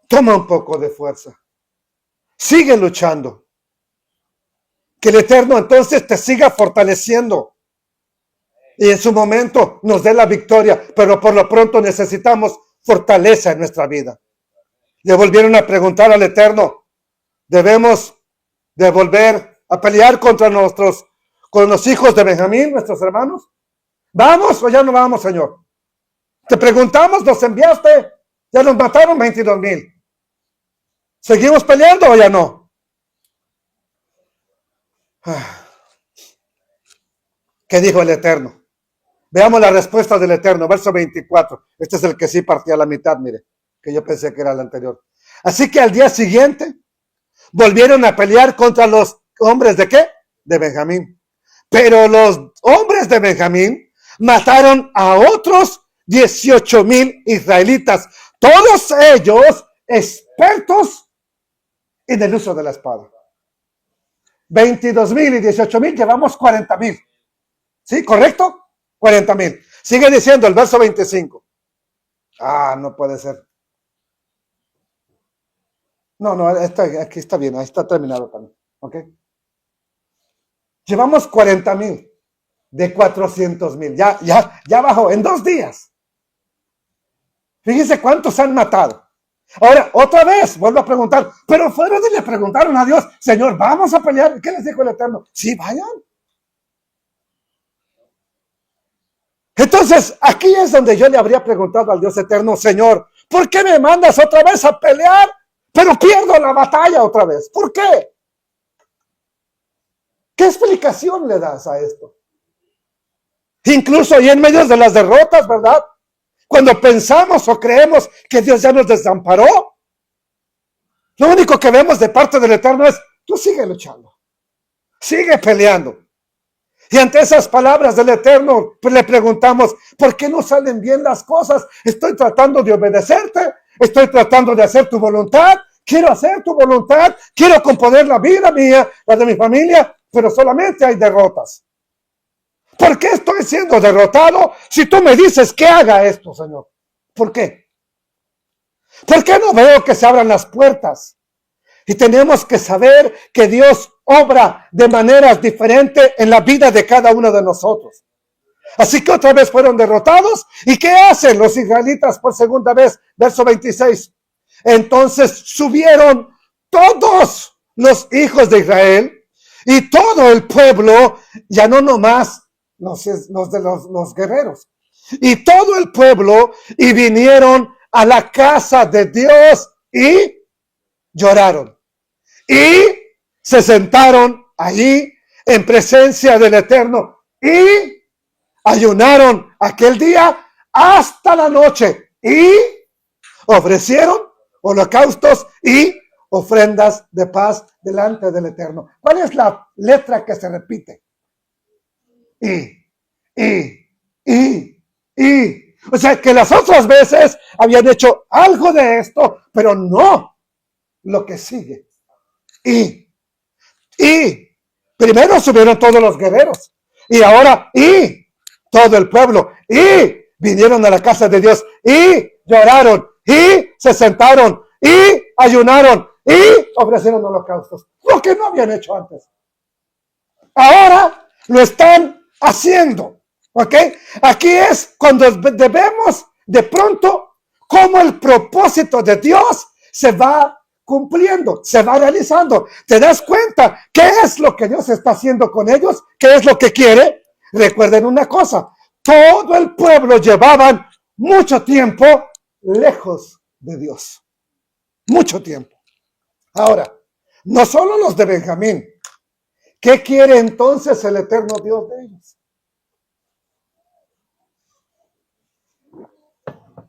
Toma un poco de fuerza. Sigue luchando. Que el Eterno entonces te siga fortaleciendo. Y en su momento nos dé la victoria. Pero por lo pronto necesitamos fortaleza en nuestra vida. Le volvieron a preguntar al Eterno. ¿Debemos de volver a pelear con los hijos de Benjamín, nuestros hermanos? ¿Vamos o ya no vamos, Señor? Te preguntamos, nos enviaste. Ya nos mataron 22,000. ¿Seguimos peleando o ya no? ¿Qué dijo el Eterno? Veamos la respuesta del Eterno, verso 24. Este es el que sí partía a la mitad, mire, que yo pensé que era el anterior. Así que al día siguiente volvieron a pelear contra los hombres ¿de qué? De Benjamín. Pero los hombres de Benjamín mataron a otros 18,000 israelitas, todos ellos expertos en el uso de la espada. 22,000 y 18,000, llevamos 40,000. ¿Sí? ¿Correcto? 40,000. Sigue diciendo el verso 25. No puede ser. No, aquí está bien, ahí está terminado también. ¿Ok? Llevamos 40,000 de 400,000. Ya bajó en 2 días. Fíjense cuántos han matado. Ahora, otra vez, vuelvo a preguntar, pero fueron y le preguntaron a Dios, Señor, ¿vamos a pelear? ¿Qué les dijo el Eterno? Sí, vayan. Entonces, aquí es donde yo le habría preguntado al Dios Eterno, Señor, ¿por qué me mandas otra vez a pelear? Pero pierdo la batalla otra vez. ¿Por qué? ¿Qué explicación le das a esto? Incluso ahí en medio de las derrotas, ¿verdad? Cuando pensamos o creemos que Dios ya nos desamparó, lo único que vemos de parte del Eterno es, tú sigue luchando, sigue peleando. Y ante esas palabras del Eterno, pues le preguntamos, ¿por qué no salen bien las cosas? Estoy tratando de obedecerte, estoy tratando de hacer tu voluntad, quiero hacer tu voluntad, quiero componer la vida mía, la de mi familia, pero solamente hay derrotas. ¿Por qué estoy siendo derrotado si tú me dices que haga esto, Señor? ¿Por qué? ¿Por qué no veo que se abran las puertas? Y tenemos que saber que Dios obra de maneras diferentes en la vida de cada uno de nosotros. Así que otra vez fueron derrotados. ¿Y qué hacen los israelitas por segunda vez? Verso 26. Entonces subieron todos los hijos de Israel y todo el pueblo, ya no nomás los guerreros, y todo el pueblo, y vinieron a la casa de Dios y lloraron. Y se sentaron allí en presencia del Eterno y ayunaron aquel día hasta la noche y ofrecieron holocaustos y ofrendas de paz delante del Eterno. ¿Cuál es la letra que se repite? O sea que las otras veces habían hecho algo de esto, pero no lo que sigue. Y primero subieron todos los guerreros y ahora todo el pueblo y vinieron a la casa de Dios y lloraron y se sentaron y ayunaron y ofrecieron holocaustos, lo que no habían hecho antes. Ahora lo están haciendo, ¿ok? Aquí es cuando debemos de pronto, como el propósito de Dios se va cumpliendo, se va realizando. ¿Te das cuenta qué es lo que Dios está haciendo con ellos? ¿Qué es lo que quiere? Recuerden una cosa, todo el pueblo llevaban mucho tiempo lejos de Dios. Mucho tiempo. Ahora, no solo los de Benjamín. ¿Qué quiere entonces el eterno Dios de ellos?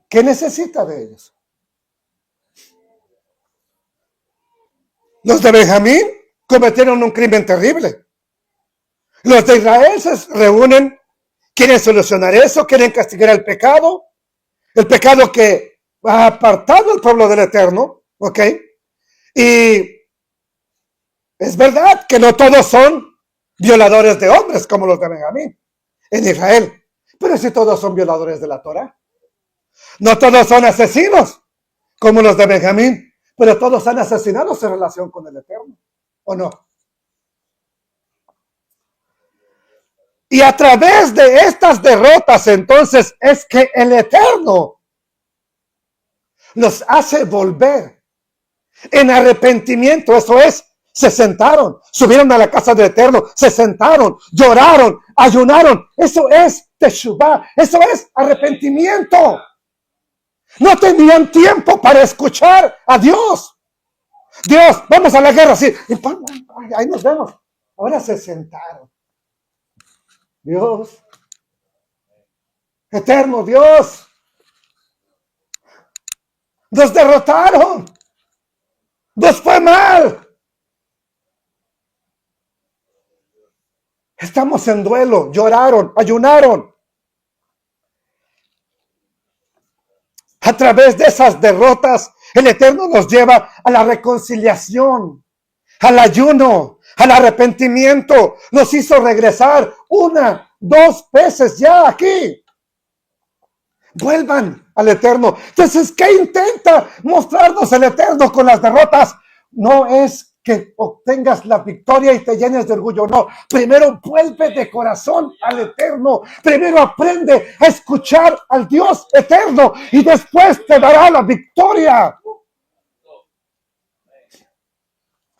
¿Qué necesita de ellos? Los de Benjamín cometieron un crimen terrible. Los de Israel se reúnen, quieren solucionar eso, quieren castigar el pecado que ha apartado al pueblo del Eterno, ¿ok? Y es verdad que no todos son violadores de hombres como los de Benjamín en Israel, pero sí todos son violadores de la Torah. No todos son asesinos como los de Benjamín, pero todos han asesinado su relación con el Eterno, ¿o no? Y a través de estas derrotas, entonces, es que el Eterno los hace volver en arrepentimiento. Eso es, se sentaron, subieron a la casa del Eterno, se sentaron, lloraron, ayunaron. Eso es teshuvah, eso es arrepentimiento. No tenían tiempo para escuchar a Dios. Dios, vamos a la guerra, sí. Y ahí nos vemos. Ahora se sentaron. Dios, eterno Dios, nos derrotaron, nos fue mal. Estamos en duelo, lloraron, ayunaron. A través de esas derrotas, el Eterno nos lleva a la reconciliación, al ayuno, al arrepentimiento. Nos hizo regresar 1, 2 veces ya aquí. Vuelvan al Eterno. Entonces, ¿qué intenta mostrarnos el Eterno con las derrotas? No es que obtengas la victoria y te llenes de orgullo, no. Primero vuelve de corazón al Eterno. Primero aprende a escuchar al Dios eterno y después te dará la victoria.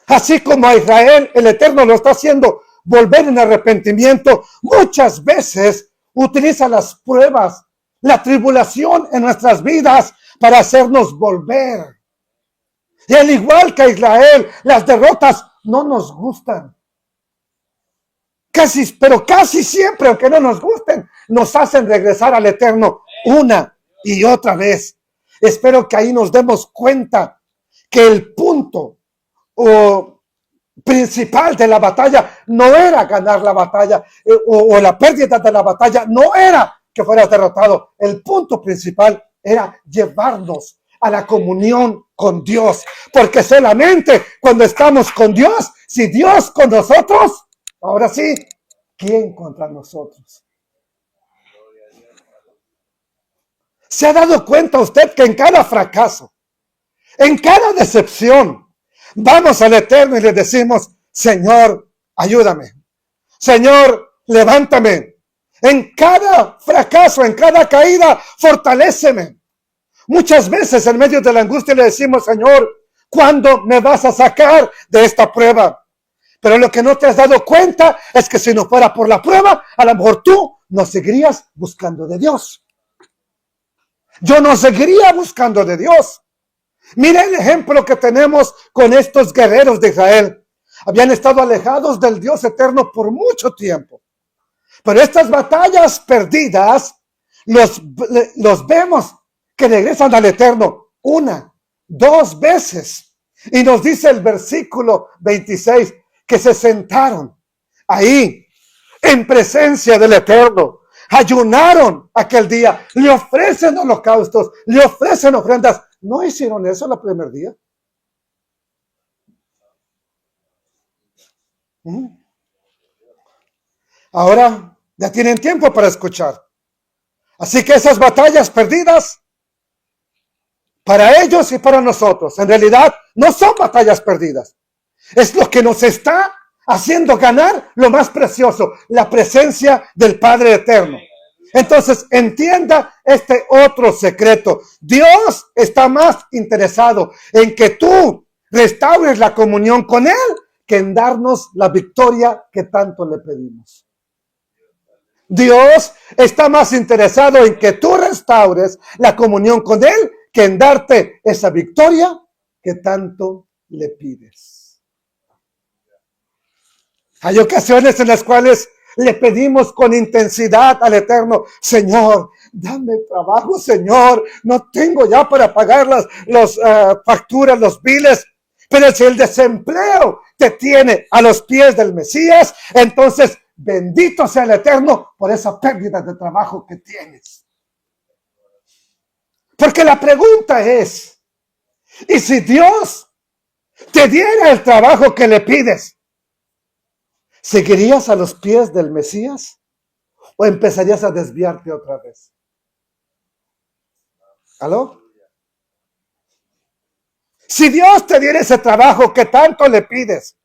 Así como a Israel, el Eterno lo está haciendo volver en arrepentimiento. Muchas veces utiliza las pruebas, la tribulación en nuestras vidas para hacernos volver. Y al igual que a Israel, las derrotas no nos gustan. Pero casi siempre, aunque no nos gusten, nos hacen regresar al Eterno una y otra vez. Espero que ahí nos demos cuenta que el punto principal de la batalla no era ganar la batalla o la pérdida de la batalla, no era que fueras derrotado. El punto principal era llevarnos a la comunión con Dios, porque solamente cuando estamos con Dios, si Dios con nosotros, ahora sí, ¿quién contra nosotros? ¿Se ha dado cuenta usted que en cada fracaso, en cada decepción, vamos al Eterno y le decimos, Señor, ayúdame, Señor, levántame, en cada fracaso, en cada caída, fortaléceme? Muchas veces en medio de la angustia le decimos, Señor, ¿cuándo me vas a sacar de esta prueba? Pero lo que no te has dado cuenta es que si no fuera por la prueba, a lo mejor tú no seguirías buscando de Dios. Yo no seguiría buscando de Dios. Mira el ejemplo que tenemos con estos guerreros de Israel. Habían estado alejados del Dios eterno por mucho tiempo. Pero estas batallas perdidas los vemos que regresan al Eterno 1, 2 veces. Y nos dice el versículo 26 que se sentaron ahí en presencia del Eterno. Ayunaron aquel día, le ofrecen holocaustos, le ofrecen ofrendas. ¿No hicieron eso el primer día? Ahora ya tienen tiempo para escuchar. Así que esas batallas perdidas, para ellos y para nosotros, en realidad no son batallas perdidas. Es lo que nos está haciendo ganar lo más precioso, la presencia del Padre Eterno. Entonces, entienda este otro secreto. Dios está más interesado en que tú restaures la comunión con Él que en darnos la victoria que tanto le pedimos. Dios está más interesado en que tú restaures la comunión con Él que en darte esa victoria que tanto le pides. Hay ocasiones en las cuales le pedimos con intensidad al Eterno: Señor, dame trabajo, Señor, no tengo ya para pagar las facturas, los biles. Pero si el desempleo te tiene a los pies del Mesías, entonces bendito sea el Eterno por esa pérdida de trabajo que tienes. Porque la pregunta es, ¿y si Dios te diera el trabajo que le pides, seguirías a los pies del Mesías o empezarías a desviarte otra vez? ¿Aló? Si Dios te diera ese trabajo que tanto le pides,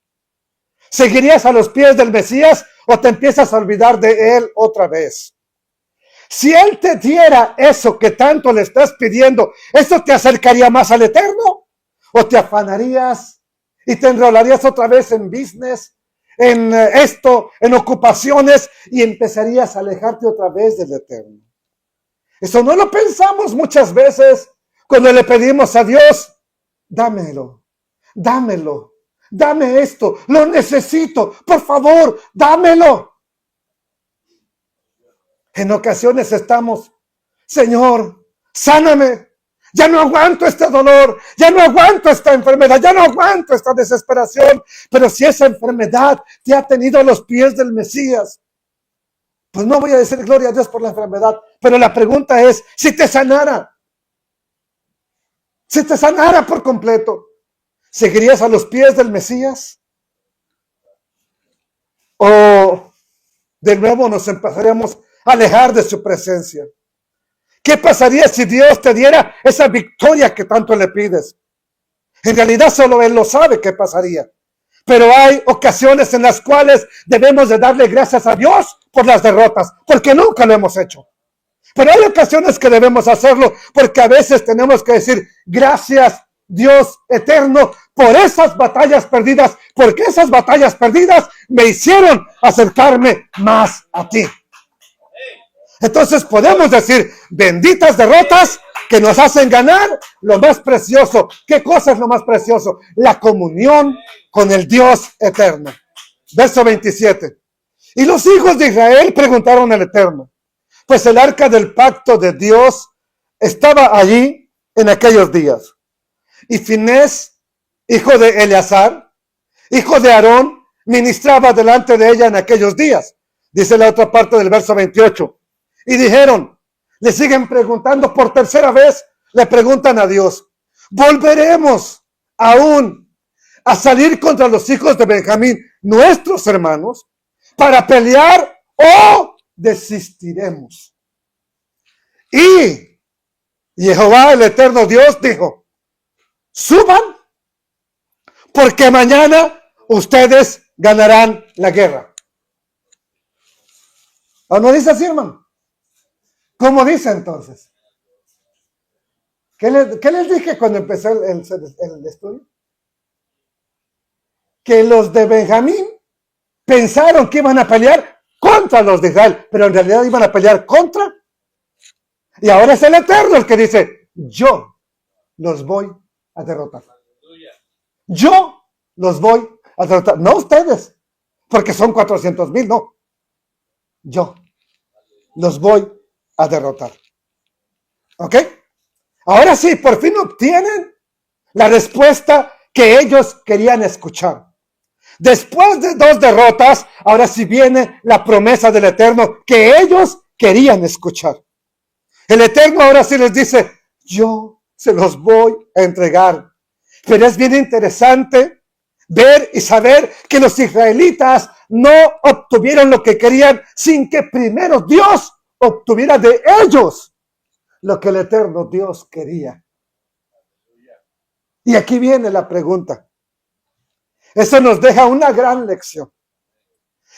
¿seguirías a los pies del Mesías o te empiezas a olvidar de Él otra vez? Si Él te diera eso que tanto le estás pidiendo, ¿eso te acercaría más al Eterno? ¿O te afanarías y te enrolarías otra vez en business, en en ocupaciones, y empezarías a alejarte otra vez del Eterno? Eso no lo pensamos muchas veces cuando le pedimos a Dios: dámelo, dámelo, dame esto, lo necesito, por favor, dámelo. En ocasiones estamos: Señor, sáname, ya no aguanto este dolor, ya no aguanto esta enfermedad, ya no aguanto esta desesperación. Pero si esa enfermedad te ha tenido a los pies del Mesías, pues no voy a decir gloria a Dios por la enfermedad, pero la pregunta es: si te sanara por completo, ¿seguirías a los pies del Mesías? ¿O de nuevo nos empezaríamos a alejar de su presencia? ¿Qué pasaría si Dios te diera esa victoria que tanto le pides? En realidad solo Él lo sabe qué pasaría. Pero hay ocasiones en las cuales debemos de darle gracias a Dios por las derrotas, porque nunca lo hemos hecho. Pero hay ocasiones que debemos hacerlo, porque a veces tenemos que decir: gracias, Dios eterno, por esas batallas perdidas, porque esas batallas perdidas me hicieron acercarme más a ti. Entonces podemos decir: benditas derrotas que nos hacen ganar lo más precioso. ¿Qué cosa es lo más precioso? La comunión con el Dios eterno. Verso 27. Y los hijos de Israel preguntaron al Eterno, pues el arca del pacto de Dios estaba allí en aquellos días. Y Finés, hijo de Eleazar, hijo de Aarón, ministraba delante de ella en aquellos días. Dice la otra parte del verso 28. Y dijeron, le siguen preguntando por tercera vez, le preguntan a Dios: ¿volveremos aún a salir contra los hijos de Benjamín, nuestros hermanos, para pelear, o desistiremos? Y Jehová, el eterno Dios, dijo: suban, porque mañana ustedes ganarán la guerra. ¿O no dice así, hermano? ¿Cómo dice entonces? ¿Qué les dije cuando empezó el estudio? Que los de Benjamín pensaron que iban a pelear contra los de Israel, pero en realidad iban a pelear contra. Y ahora es el Eterno el que dice: yo los voy a derrotar. Yo los voy a derrotar. No ustedes, porque son 400,000, no. Yo los voy a derrotar. ¿Ok? Ahora sí, por fin obtienen la respuesta que ellos querían escuchar. Después de 2 derrotas, ahora sí viene la promesa del Eterno que ellos querían escuchar. El Eterno ahora sí les dice: yo se los voy a entregar. Pero es bien interesante ver y saber que los israelitas no obtuvieron lo que querían sin que primero Dios obtuviera de ellos lo que el Eterno Dios quería. Y aquí viene la pregunta. Eso nos deja una gran lección.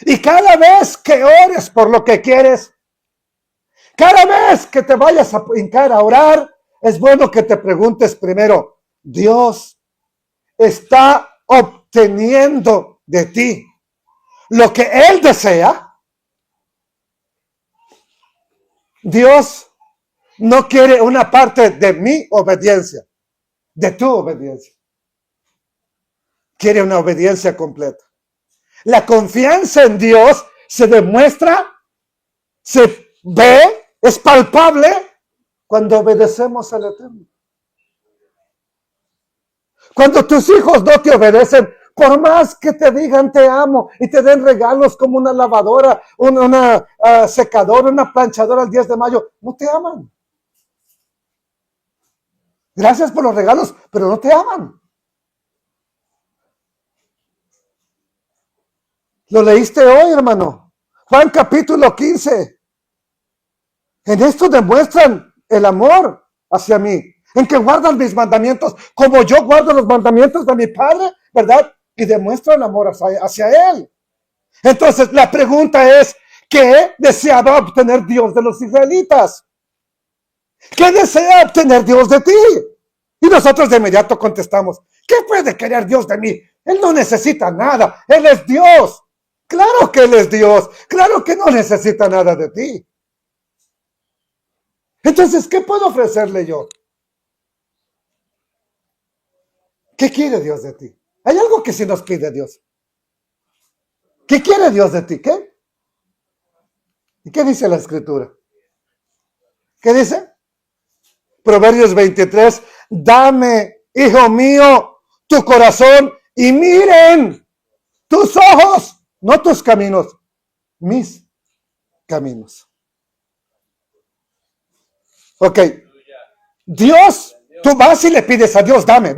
Y cada vez que ores por lo que quieres, cada vez que te vayas a hincar a orar, es bueno que te preguntes primero: Dios, está obteniendo de ti lo que Él desea, Dios no quiere una parte de mi obediencia, de tu obediencia. Quiere una obediencia completa. La confianza en Dios se demuestra, se ve, es palpable cuando obedecemos al Eterno. Cuando tus hijos no te obedecen, por más que te digan te amo y te den regalos como una lavadora, una secadora, una planchadora el 10 de mayo, no te aman. Gracias por los regalos, pero no te aman. Lo leíste hoy, hermano. Juan capítulo 15. En esto demuestran el amor hacia mí, en que guardan mis mandamientos, como yo guardo los mandamientos de mi Padre, ¿verdad? Y demuestran amor hacia Él. Entonces, la pregunta es, ¿qué deseaba obtener Dios de los israelitas? ¿Qué desea obtener Dios de ti? Y nosotros de inmediato contestamos, ¿qué puede querer Dios de mí? Él no necesita nada, Él es Dios. Claro que Él es Dios, claro que no necesita nada de ti. Entonces, ¿qué puedo ofrecerle yo? ¿Qué quiere Dios de ti? Hay algo que sí nos pide Dios. ¿Qué quiere Dios de ti? ¿Qué? ¿Y qué dice la Escritura? ¿Qué dice? Proverbios 23, dame, hijo mío, tu corazón y miren tus ojos, no tus caminos, mis caminos. Ok, Dios, tú vas y le pides a Dios, dame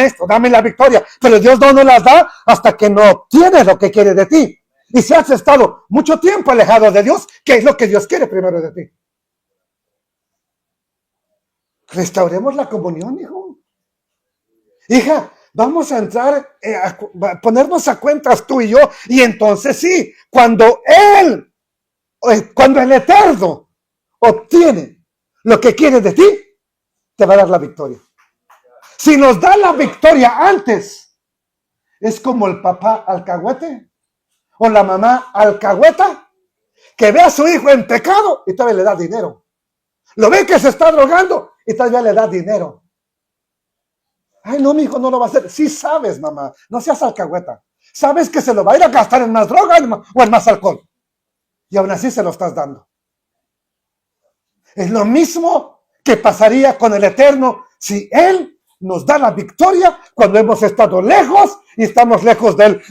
esto, dame la victoria, pero Dios no nos las da hasta que no obtienes lo que quiere de ti. Y si has estado mucho tiempo alejado de Dios, ¿qué es lo que Dios quiere primero de ti? Restauremos la comunión, hijo. Hija, vamos a entrar, a ponernos a cuentas tú y yo, y entonces sí, cuando el Eterno obtiene lo que quiere de ti, te va a dar la victoria. Si nos da la victoria antes, es como el papá alcahuete o la mamá alcahueta que ve a su hijo en pecado y todavía le da dinero. Lo ve que se está drogando y todavía le da dinero. Ay, no, mi hijo no lo va a hacer. Sí sabes, mamá, no seas alcahueta. Sabes que se lo va a ir a gastar en más droga o en más alcohol. Y aún así se lo estás dando. Es lo mismo que pasaría con el Eterno si Él nos da la victoria cuando hemos estado lejos y estamos lejos de Él.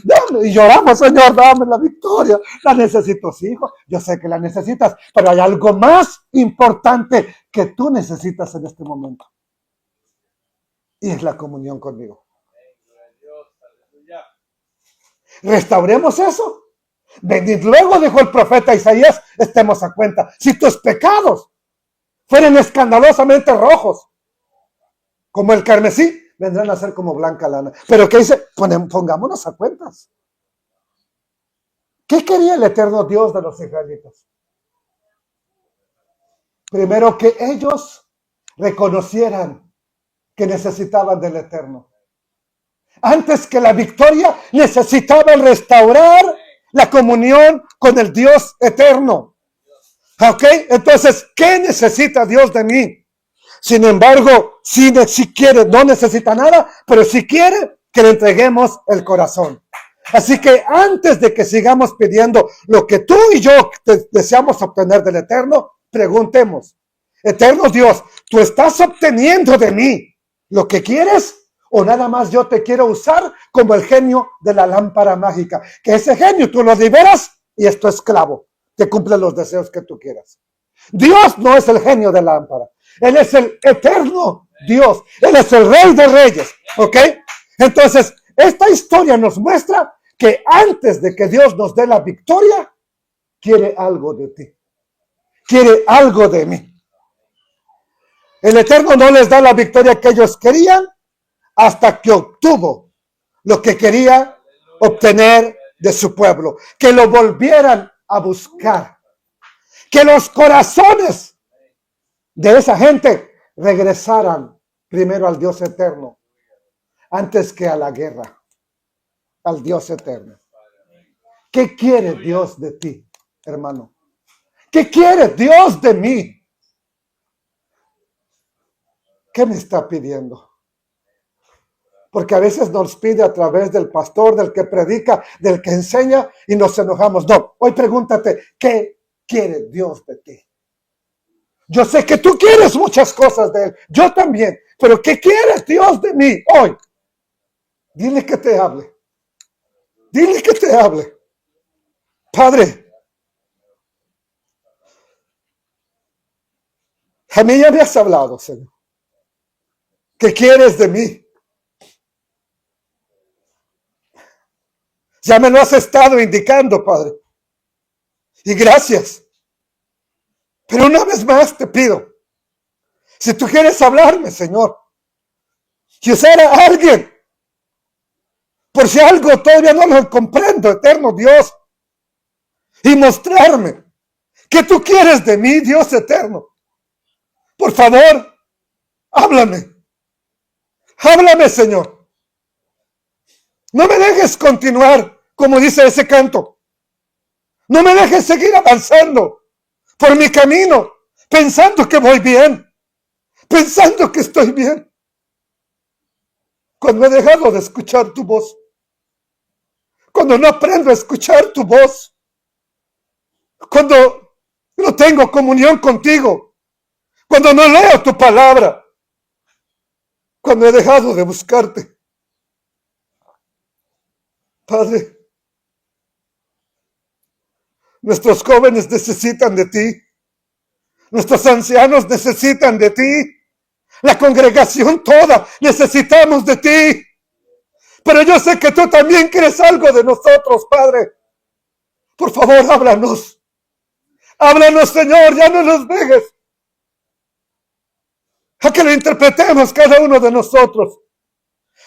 Y lloramos, Señor, dame la victoria. La necesito, sí, hijo. Yo sé que la necesitas, pero hay algo más importante que tú necesitas en este momento. Y es la comunión conmigo. Restauremos eso. Venid luego, dijo el profeta Isaías, estemos a cuenta. Si tus pecados fueren escandalosamente rojos, como el carmesí, vendrán a ser como blanca lana. Pero ¿qué dice? Pongámonos a cuentas. ¿Qué quería el eterno Dios de los israelitas? Primero, que ellos reconocieran que necesitaban del Eterno. Antes que la victoria, necesitaban restaurar la comunión con el Dios eterno. ¿Ok? Entonces, ¿qué necesita Dios de mí? Sin embargo, si quiere, no necesita nada, pero si quiere, que le entreguemos el corazón. Así que antes de que sigamos pidiendo lo que tú y yo deseamos obtener del Eterno, preguntemos, Eterno Dios, ¿tú estás obteniendo de mí lo que quieres? ¿O nada más yo te quiero usar como el genio de la lámpara mágica? Que ese genio tú lo liberas y es tu esclavo, te cumple los deseos que tú quieras. Dios no es el genio de la lámpara. Él es el eterno Dios. Él es el Rey de Reyes. ¿Ok? Entonces, esta historia nos muestra que antes de que Dios nos dé la victoria, quiere algo de ti. Quiere algo de mí. El Eterno no les da la victoria que ellos querían hasta que obtuvo lo que quería obtener de su pueblo. Que lo volvieran a buscar. Que los corazones de esa gente regresaran primero al Dios eterno, antes que a la guerra, al Dios eterno. ¿Qué quiere Dios de ti, hermano? ¿Qué quiere Dios de mí? ¿Qué me está pidiendo? Porque a veces nos pide a través del pastor, del que predica, del que enseña y nos enojamos. No, hoy pregúntate, ¿qué quiere Dios de ti? Yo sé que tú quieres muchas cosas de Él, yo también, pero ¿qué quiere Dios de mí hoy? Dile que te hable. Dile que te hable. Padre, a mí ya me has hablado, Señor. ¿Qué quieres de mí? Ya me lo has estado indicando, Padre. Y gracias. Pero una vez más te pido, si tú quieres hablarme, Señor, y usar a alguien, por si algo todavía no lo comprendo, eterno Dios, y mostrarme qué tú quieres de mí, Dios eterno. Por favor, háblame. Háblame, Señor. No me dejes continuar, como dice ese canto. No me dejes seguir avanzando por mi camino, pensando que voy bien, pensando que estoy bien, cuando he dejado de escuchar tu voz, cuando no aprendo a escuchar tu voz, cuando no tengo comunión contigo, cuando no leo tu palabra, cuando he dejado de buscarte. Padre, nuestros jóvenes necesitan de ti, nuestros ancianos necesitan de ti, la congregación toda necesitamos de ti. Pero yo sé que tú también quieres algo de nosotros, Padre. Por favor, háblanos. Háblanos, Señor, ya no nos dejes a que lo interpretemos cada uno de nosotros.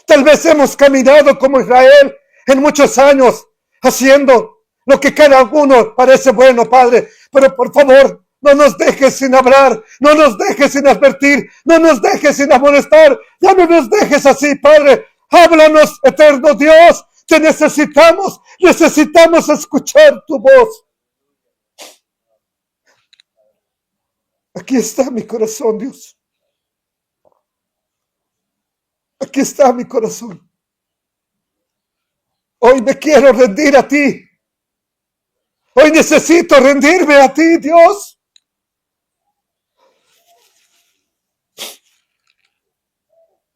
Tal vez hemos caminado como Israel en muchos años, haciendo lo que cada uno parece bueno, Padre. Pero por favor, no nos dejes sin hablar, no nos dejes sin advertir, no nos dejes sin amonestar, ya no nos dejes así, Padre. Háblanos, eterno Dios, te necesitamos escuchar tu voz. Aquí está mi corazón, Dios. Aquí está mi corazón. Hoy me quiero rendir a ti. Hoy necesito rendirme a ti, Dios.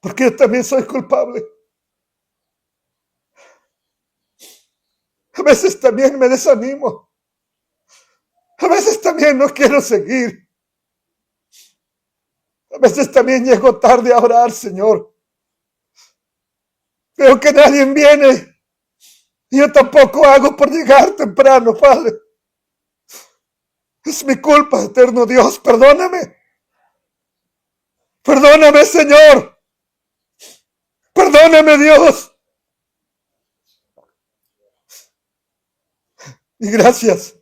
Porque yo también soy culpable. A veces también me desanimo. A veces también no quiero seguir. A veces también llego tarde a orar, Señor. Veo que nadie viene. Y yo tampoco hago por llegar temprano, Padre. Es mi culpa, eterno Dios. Perdóname. Perdóname, Señor. Perdóname, Dios. Y gracias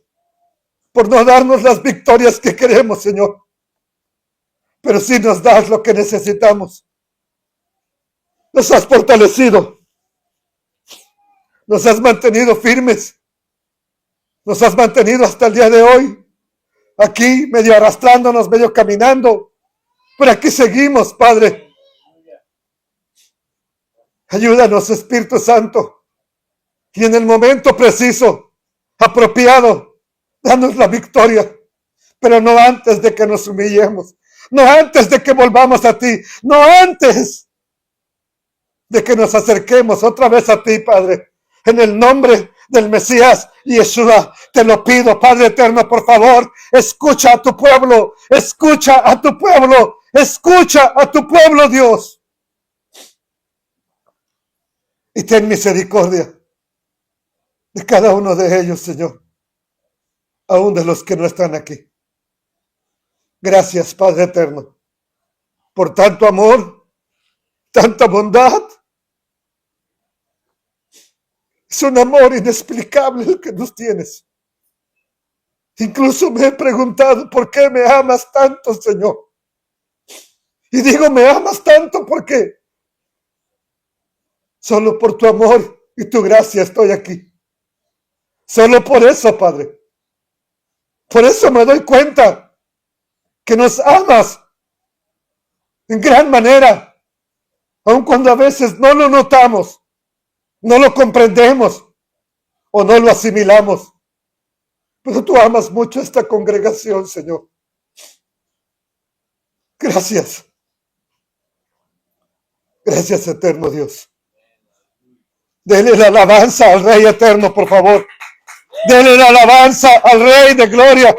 por no darnos las victorias que queremos, Señor. Pero sí nos das lo que necesitamos. Nos has fortalecido. Nos has mantenido firmes. Nos has mantenido hasta el día de hoy. Aquí, medio arrastrándonos, medio caminando. Pero aquí seguimos, Padre. Ayúdanos, Espíritu Santo. Y en el momento preciso, apropiado, danos la victoria. Pero no antes de que nos humillemos. No antes de que volvamos a ti. No antes de que nos acerquemos otra vez a ti, Padre. En el nombre del Mesías Yeshua, te lo pido, Padre eterno, por favor, escucha a tu pueblo, escucha a tu pueblo, escucha a tu pueblo, Dios. Y ten misericordia de cada uno de ellos, Señor, aún de los que no están aquí. Gracias, Padre eterno, por tanto amor, tanta bondad. Es un amor inexplicable el que nos tienes. Incluso me he preguntado por qué me amas tanto, Señor. Y digo, me amas tanto porque Solo por tu amor y tu gracia estoy aquí. Solo por eso, Padre. Por eso me doy cuenta que nos amas en gran manera, aun cuando a veces no lo notamos, no lo comprendemos o no lo asimilamos. Pero tú amas mucho esta congregación, Señor. Gracias. Gracias, eterno Dios. Denle la alabanza al Rey eterno, por favor. Denle la alabanza al Rey de gloria.